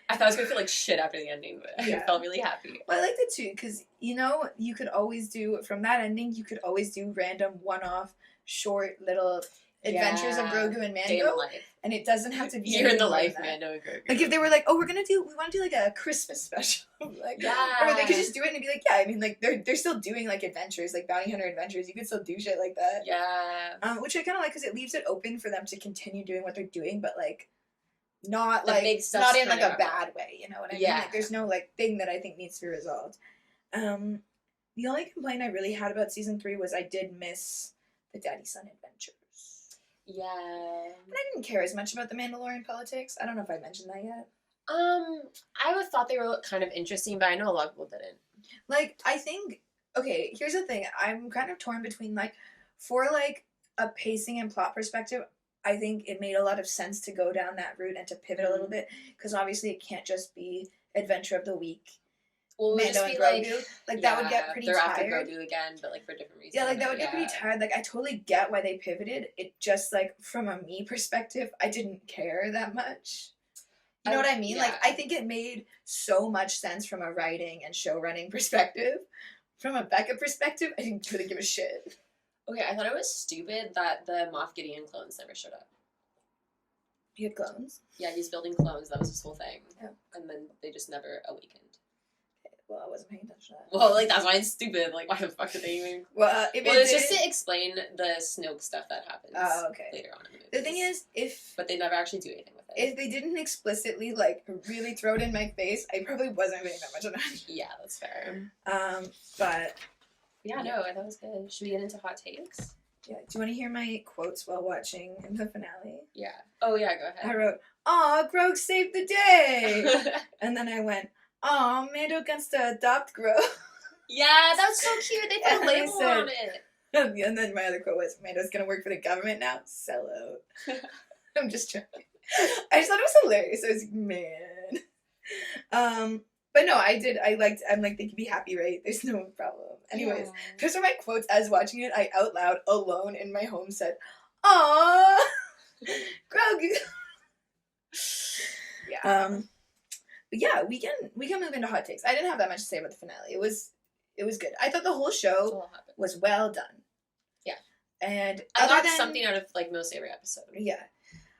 I thought I was going to feel like shit after the ending, but I felt really happy. Well, I liked it too, because, you could always do, from that ending, you could always do random one-off, short, little adventures of Grogu and Mando. And it doesn't have to be Year in the life, Mando and Grogu. Like, if they were like, oh, we want to do, like, a Christmas special. Like, or they could just do it and be like, yeah, I mean, like, they're still doing, like, adventures, like, bounty hunter adventures. You could still do shit like that. Yeah. Which I kind of like, because it leaves it open for them to continue doing what they're doing, but, like, not like not in like a bad way, you know what I mean? Like there's no like thing that I think needs to be resolved. The only complaint I really had about season 3 was I did miss the daddy son adventures. Yeah. And I didn't care as much about the Mandalorian politics. I don't know if I mentioned that yet. I thought they were kind of interesting, but I know a lot of people didn't. Like, I think, okay, here's the thing. I'm kind of torn between, like, for, like, a pacing and plot perspective, I think it made a lot of sense to go down that route and to pivot a little bit, because obviously it can't just be Adventure of the Week. Well, Mando and Grogu. Like that would get pretty tired. They're after Grogu again, but like for different reasons. Yeah, like that would get pretty tired. Like I totally get why they pivoted. It just like from a me perspective, I didn't care that much. You know what I mean? Yeah. Like I think it made so much sense from a writing and show running perspective. From a Becca perspective, I didn't really give a shit. Okay, I thought it was stupid that the Moff Gideon clones never showed up. He had clones? Yeah, he's building clones. That was his whole thing. Yeah. And then they just never awakened. Okay, well, I wasn't paying attention to that. Well, like, that's why it's stupid. Like, why the fuck did they even... Well, it's just to explain the Snoke stuff that happens okay. later on in the movie. The thing is, But they never actually do anything with if they didn't explicitly, like, really throw it in my face, I probably wasn't paying that much attention. Yeah, that's fair. But... Yeah, no, that was good. Should we get into hot takes? Yeah. Do you want to hear my quotes while watching the finale? Yeah. Oh, yeah, go ahead. I wrote, "Aw, Grogu saved the day!" And then I went, "Aw, Mando gets to adopt Grogu." Yeah, that's so cute. They put a label on it. And then my other quote was, "Mando's gonna work for the government now? Sell out." I'm just joking. I just thought it was hilarious. I was like, man. But no, I'm like, they can be happy, right? There's no problem. Anyways, those are my quotes as watching it. I out loud, alone in my home said, "Aww, Grogu." Yeah. But yeah, we can move into hot takes. I didn't have that much to say about the finale. It was good. I thought the whole show was well done. Yeah. And I got something out of, like, most every episode. Yeah.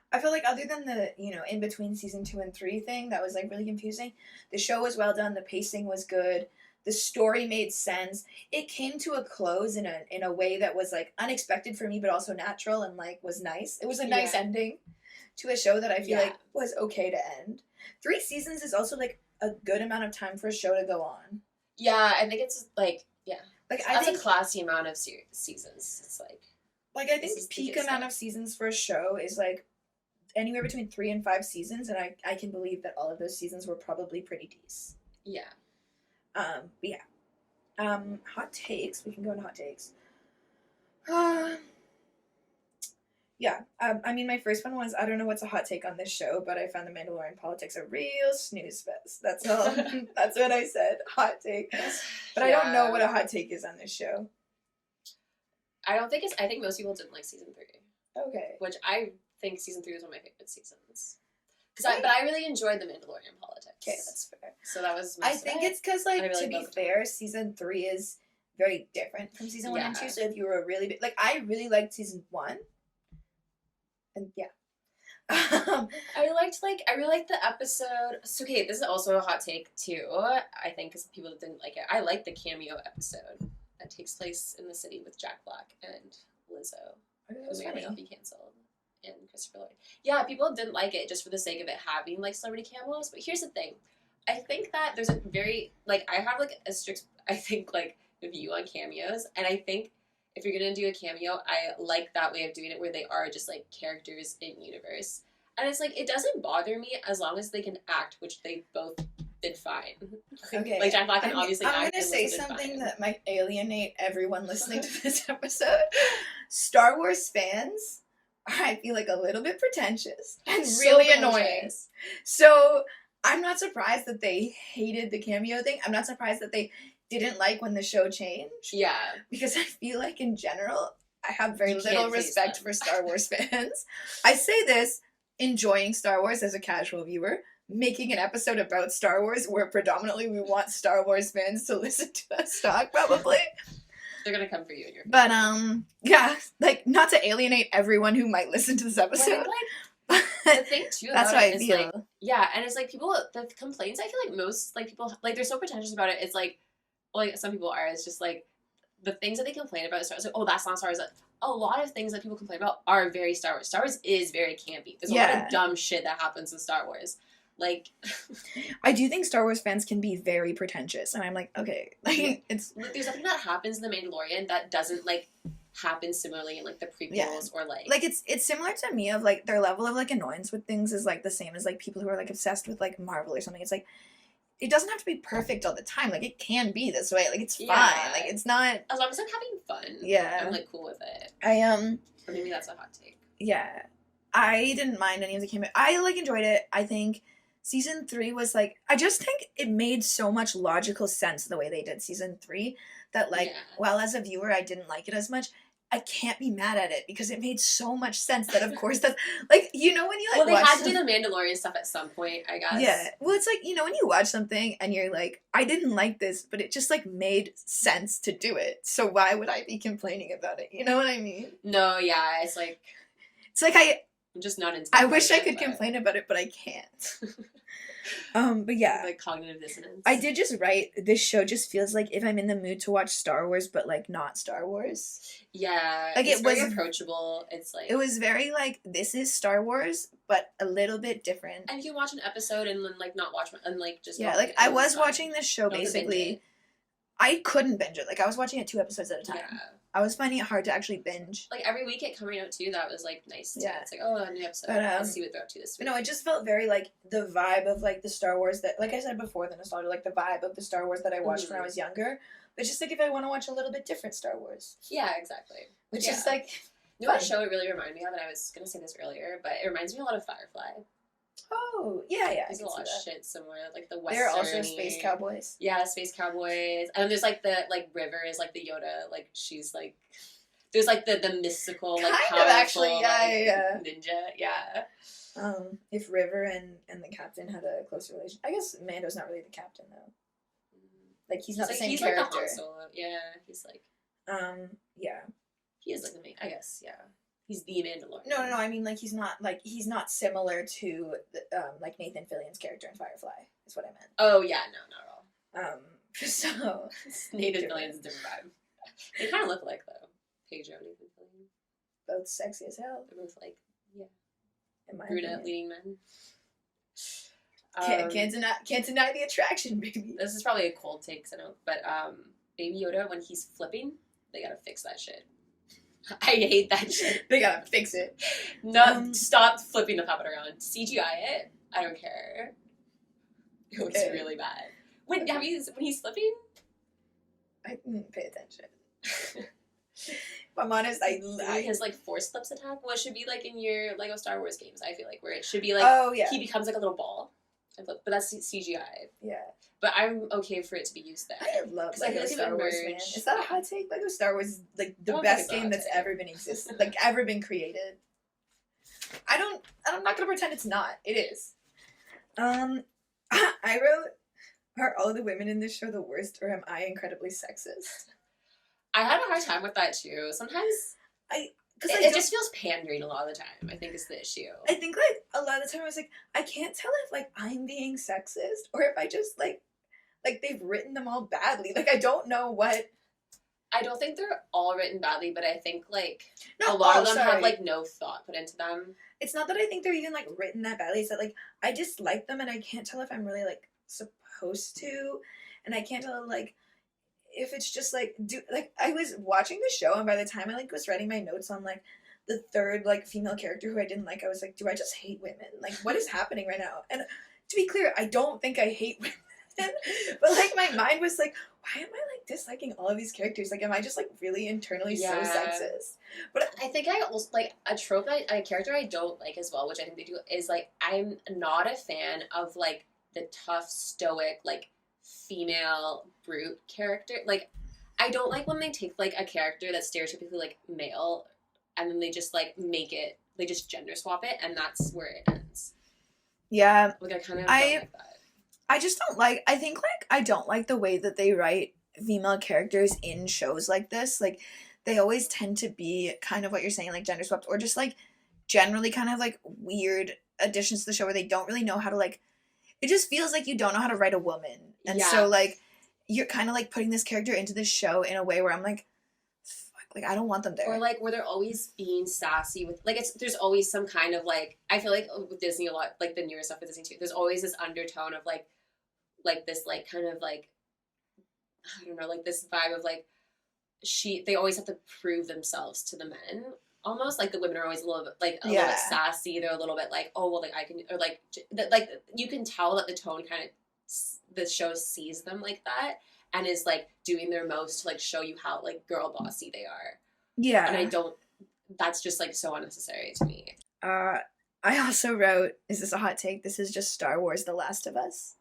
I feel like other than the, in between season 2 and 3 thing that was, like, really confusing, the show was well done. The pacing was good. The story made sense. It came to a close in a way that was, like, unexpected for me, but also natural and, like, was nice. It was a nice ending to a show that I feel like was okay to end. 3 seasons is also, like, a good amount of time for a show to go on. Yeah, I think it's, like, Like, that's a classy amount of seasons. It's, like... Like, I think peak amount of seasons for a show is, like, anywhere between 3 and 5 seasons, and I can believe that all of those seasons were probably pretty decent. Yeah. But yeah. Hot takes. We can go into hot takes. Yeah. I mean, my first one was, I don't know what's a hot take on this show, but I found the Mandalorian politics a real snooze fest. That's all. That's what I said. Hot take. But I don't know what a hot take is on this show. I think most people didn't like season 3. Okay. Which I think season 3 was one of my favorite seasons. But I really enjoyed the Mandalorian politics. Okay, that's fair. So that was I think it's because, like, really to be fair, season 3 is very different from season 1 and 2. So if you were a really big... Like, I really liked season 1. And, yeah. I really liked the episode... So, okay, this is also a hot take, too. I think, because people didn't like it. I liked the cameo episode that takes place in the city with Jack Black and Lizzo. Who may or may not be canceled. And Christopher Lloyd. Yeah, people didn't like it just for the sake of it having, like, celebrity cameos. But here's the thing. I think that there's a very, like, I have, like, a strict, I think, like, view on cameos. And I think if you're going to do a cameo, I like that way of doing it where they are just, like, characters in universe. And it's, like, it doesn't bother me as long as they can act, which they both did fine. Okay. Like, Jack Black can obviously act. I'm going to say something that might alienate everyone listening to this episode. Star Wars fans... I feel like a little bit pretentious and really annoying. So I'm not surprised that they hated the cameo thing. I'm not surprised that they didn't like when the show changed. Yeah. Because I feel like in general, I have very little respect for Star Wars fans. I say this enjoying Star Wars as a casual viewer, making an episode about Star Wars where predominantly we want Star Wars fans to listen to us talk, probably. They're gonna come for you in your But yeah, like, not to alienate everyone who might listen to this episode. Like, the thing too, that's how I feel. Like, yeah, and it's like the complaints. I feel like most, like, people, like, they're so pretentious about it. It's like, well, like, some people are. It's just like the things that they complain about. Star Wars, like, oh, that's not Star Wars. A lot of things that people complain about are very Star Wars. Star Wars is very campy. There's a lot of dumb shit that happens in Star Wars. Like, I do think Star Wars fans can be very pretentious, and I'm like, okay, like, it's... Like, there's nothing that happens in The Mandalorian that doesn't, like, happen similarly in, like, the prequels or, like... Like, it's similar to me of, like, their level of, like, annoyance with things is, like, the same as, like, people who are, like, obsessed with, like, Marvel or something. It's, like, it doesn't have to be perfect all the time. Like, it can be this way. Like, it's fine. Like, it's not... As long as I'm having fun. Yeah. I'm, like, cool with it. Or maybe that's a hot take. Yeah. I didn't mind any of the cameo. I, like, enjoyed it. I think... Season 3 was, like, I just think it made so much logical sense the way they did Season 3 that, like, while as a viewer I didn't like it as much, I can't be mad at it because it made so much sense that, of course, that's, like, when you, like, well, they had to do the Mandalorian stuff at some point, I guess. Yeah. Well, it's like, when you watch something and you're like, I didn't like this, but it just, like, made sense to do it. So why would I be complaining about it? You know what I mean? No, yeah, it's like... It's like I'm just not into I wish I could complain about it, but I can't. But yeah. Like cognitive dissonance. I did just write, this show just feels like if I'm in the mood to watch Star Wars, but like not Star Wars. Yeah. Like it's it very was approachable. It's like. It was very like, this is Star Wars, but a little bit different. And you can watch an episode and then like not watch and like just. Yeah, like I was watching this show basically. I couldn't binge it. Like I was watching it 2 episodes at a time. Yeah. I was finding it hard to actually binge. Like every week it coming out too, that was like nice too. Yeah. It's like, oh, a new episode. But, let's see what they're up to this week. No, it just felt very like the vibe of like the Star Wars that, like I said before, the nostalgia, like the vibe of the Star Wars that I watched when I was younger. But just like if I want to watch a little bit different Star Wars. Yeah, exactly. Which is like. You know what show it really reminded me of, and I was gonna say this earlier, but it reminds me a lot of Firefly. Oh, yeah. There's a lot of shit somewhere, like the Western. They're also space cowboys. Yeah, space cowboys. And then there's like the, like, River is like the Yoda, like, she's like, there's like the mystical, like, kind of actually, ninja, yeah. If River and the captain had a close relation. I guess Mando's not really the captain, though. Like, he's not the same character. Like the Han Solo. Yeah, he's like. Yeah. He is like the main, I guess, yeah. He's the Mandalorian. No, I mean, like, he's not similar to, like, Nathan Fillion's character in Firefly, is what I meant. Oh, yeah, no, not at all. So... Nathan Fillion's a different vibe. They kind of look like, though. Pedro and Nathan Fillion. Both sexy as hell. They're both, like, yeah. In my brunette leading men. Can't deny the attraction, baby. This is probably a cold take, I know, but, Baby Yoda, when he's flipping, they gotta fix that shit. I hate that shit. They gotta fix it. No, stop flipping the puppet around. CGI it. I don't care. It looks really bad. When he's flipping? I didn't pay attention. If I'm honest, his like force flips attack. Well, it should be like in your Lego Star Wars games. I feel like where it should be like he becomes like a little ball, but that's CGI. Yeah. But I'm okay for it to be used there. I love Lego Star Wars, man. Is that a hot take? Lego Star Wars is like the best game that's ever been ever been created. I'm not gonna pretend it's not. It is. I wrote, are all the women in this show the worst, or am I incredibly sexist? I had a hard time with that too. Sometimes it just feels pandering a lot of the time, I think is the issue. I think like a lot of the time I was like, I can't tell if like I'm being sexist or if I just like they've written them all badly. Like I don't know what. I don't think they're all written badly, but I think like a lot of them have like no thought put into them. It's not that I think they're even like written that badly. It's that like I dislike them and I can't tell if I'm really like supposed to, and I can't tell like if it's just like I was watching the show and by the time I like was writing my notes on like the third like female character who I didn't like, I was like, do I just hate women? Like what is happening right now? And to be clear, I don't think I hate women. But like my mind was like, why am I like disliking all of these characters? Like am I just like really internally so sexist? But I think I also like a trope a character I don't like as well, which I think they do, is like I'm not a fan of like the tough stoic like female brute character. Like I don't like when they take like a character that's stereotypically like male and then they just like they just gender swap it and that's where it ends. Yeah. Like I kind of don't like that. I just don't like, I think like I don't like the way that they write female characters in shows like this. Like they always tend to be kind of what you're saying, like gender swapped or just like generally kind of like weird additions to the show where they don't really know how to like, it just feels like you don't know how to write a woman. And so like you're kind of like putting this character into this show in a way where I'm like, fuck, like I don't want them there. Or like where they're always being sassy with like there's always some kind of like, I feel like with Disney a lot, like the newer stuff with Disney too, there's always this undertone of like this like kind of like I don't know, like this vibe of like they always have to prove themselves to the men. Almost like the women are always a little bit like a little bit sassy. They're a little bit like, oh well, like I can, or like you can tell that the tone kind of the show sees them like that and is like doing their most to like show you how like girl bossy they are. Yeah, and that's just like so unnecessary to me. I also wrote, is this a hot take? This is just Star Wars: The Last of Us.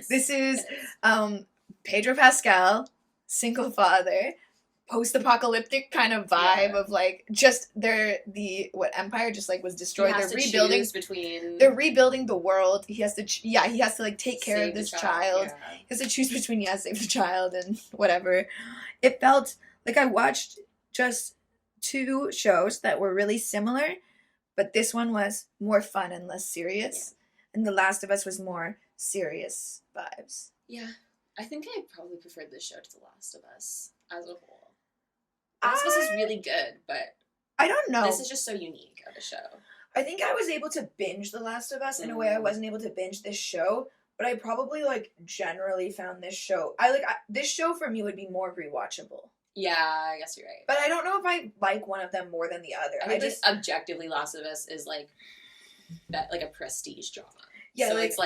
This is Pedro Pascal, single father, post-apocalyptic kind of vibe of like just Empire just like was destroyed. They're rebuilding the world. He has to like take care of this child. Yeah. He has to choose between save the child and whatever. It felt like I watched just two shows that were really similar, but this one was more fun and less serious, and The Last of Us was more serious vibes. Yeah, I think I probably preferred this show to The Last of Us as a whole. The Last of Us is really good, but I don't know. This is just so unique of a show. I think I was able to binge The Last of Us in a way I wasn't able to binge this show, but I probably generally found this show. This show for me would be more rewatchable. Yeah, I guess you're right. But I don't know if I like one of them more than the other. I think objectively, Last of Us is a prestige drama. Yeah, so it's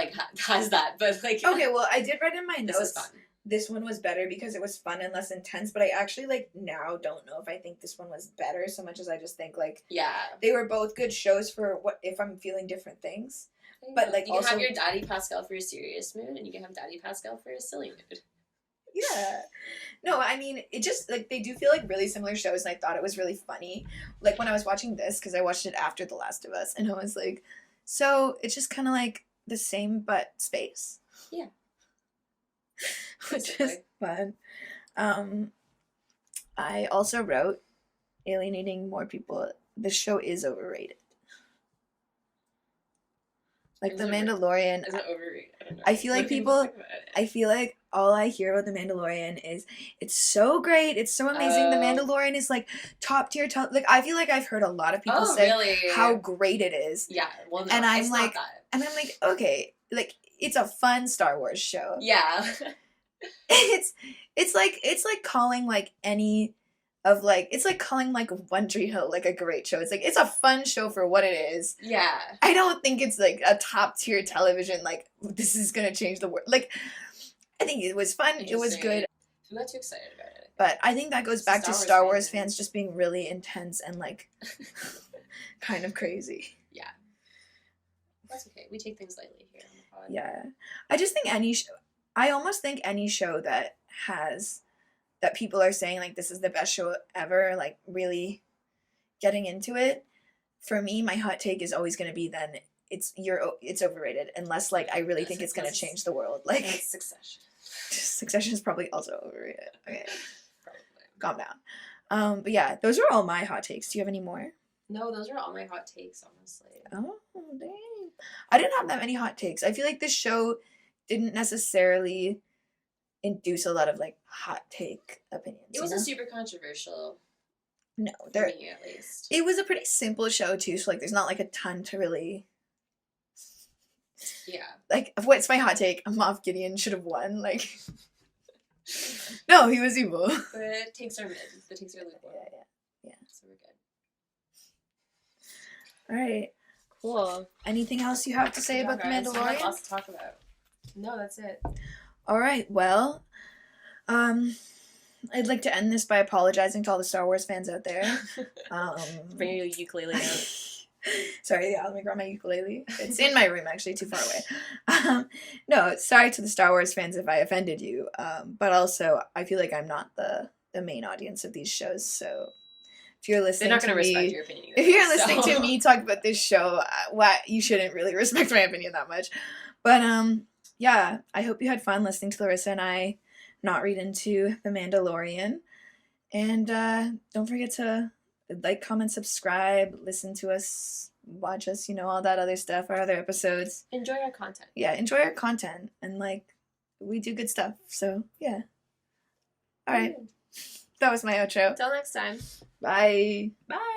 has that, but okay. Well, I did write in my notes. This is fun. This one was better because it was fun and less intense. But I actually now don't know if I think this one was better so much as I just think they were both good shows for what if I'm feeling different things. But you can have your Daddy Pascal for your serious mood, and you can have Daddy Pascal for your silly mood. Yeah. No, I mean, it just, they do feel really similar shows, and I thought it was really funny. When I was watching this, because I watched it after The Last of Us, and I was like, so it's just kind of the same, but space. Yeah. Which is fun. I also wrote, alienating more people, this show is overrated. The Mandalorian. Is it overrated? I don't know. I feel like all I hear about The Mandalorian is it's so great, it's so amazing. The Mandalorian is top tier. I feel like I've heard a lot of people say how great it is. Yeah, well, no, and I'm okay, it's a fun Star Wars show. Yeah, it's like calling any. It's like calling One Tree Hill a great show. It's a fun show for what it is. Yeah. I don't think it's a top tier television, this is gonna change the world. I think it was fun, it was good. I'm not too excited about it. But I think that goes back to Star Wars fans just being really intense and kind of crazy. Yeah. That's okay. We take things lightly here on the pod. Yeah. I just think I almost think any show that people are saying this is the best show ever, really getting into it, for me my hot take is always going to be then it's overrated unless I really think it's going to change the world. Succession. Succession is probably also overrated. Okay. Probably. Calm down. But yeah, those are all my hot takes. Do you have any more? No, those are all my hot takes, honestly. Oh, dang. I didn't have that many hot takes. I feel like this show didn't necessarily induce a lot of hot take opinions. It wasn't super controversial. No, for me at least. It was a pretty simple show too, so there's not a ton to really. Yeah. What's my hot take? Moff Gideon should have won. No, he was evil. The takes are mid. The takes are lukewarm. Yeah. So we're good. All right. Cool. Anything else you have to say about The Mandalorian? I have lots to talk about. No, that's it. All right. Well, I'd like to end this by apologizing to all the Star Wars fans out there. Bring your ukulele out. Sorry, let me grab my ukulele. It's in my room, actually, too far away. No, sorry to the Star Wars fans if I offended you. But also, I feel like I'm not the main audience of these shows, so if you're listening, they're not going to respect your opinion. If you're listening to me talk about this show, you shouldn't really respect my opinion that much. But yeah, I hope you had fun listening to Larissa and I not read into The Mandalorian. And don't forget to comment, subscribe, listen to us, watch us, all that other stuff, our other episodes. Enjoy our content. Yeah, enjoy our content. And we do good stuff. So yeah. All right. That was my outro. Until next time. Bye. Bye.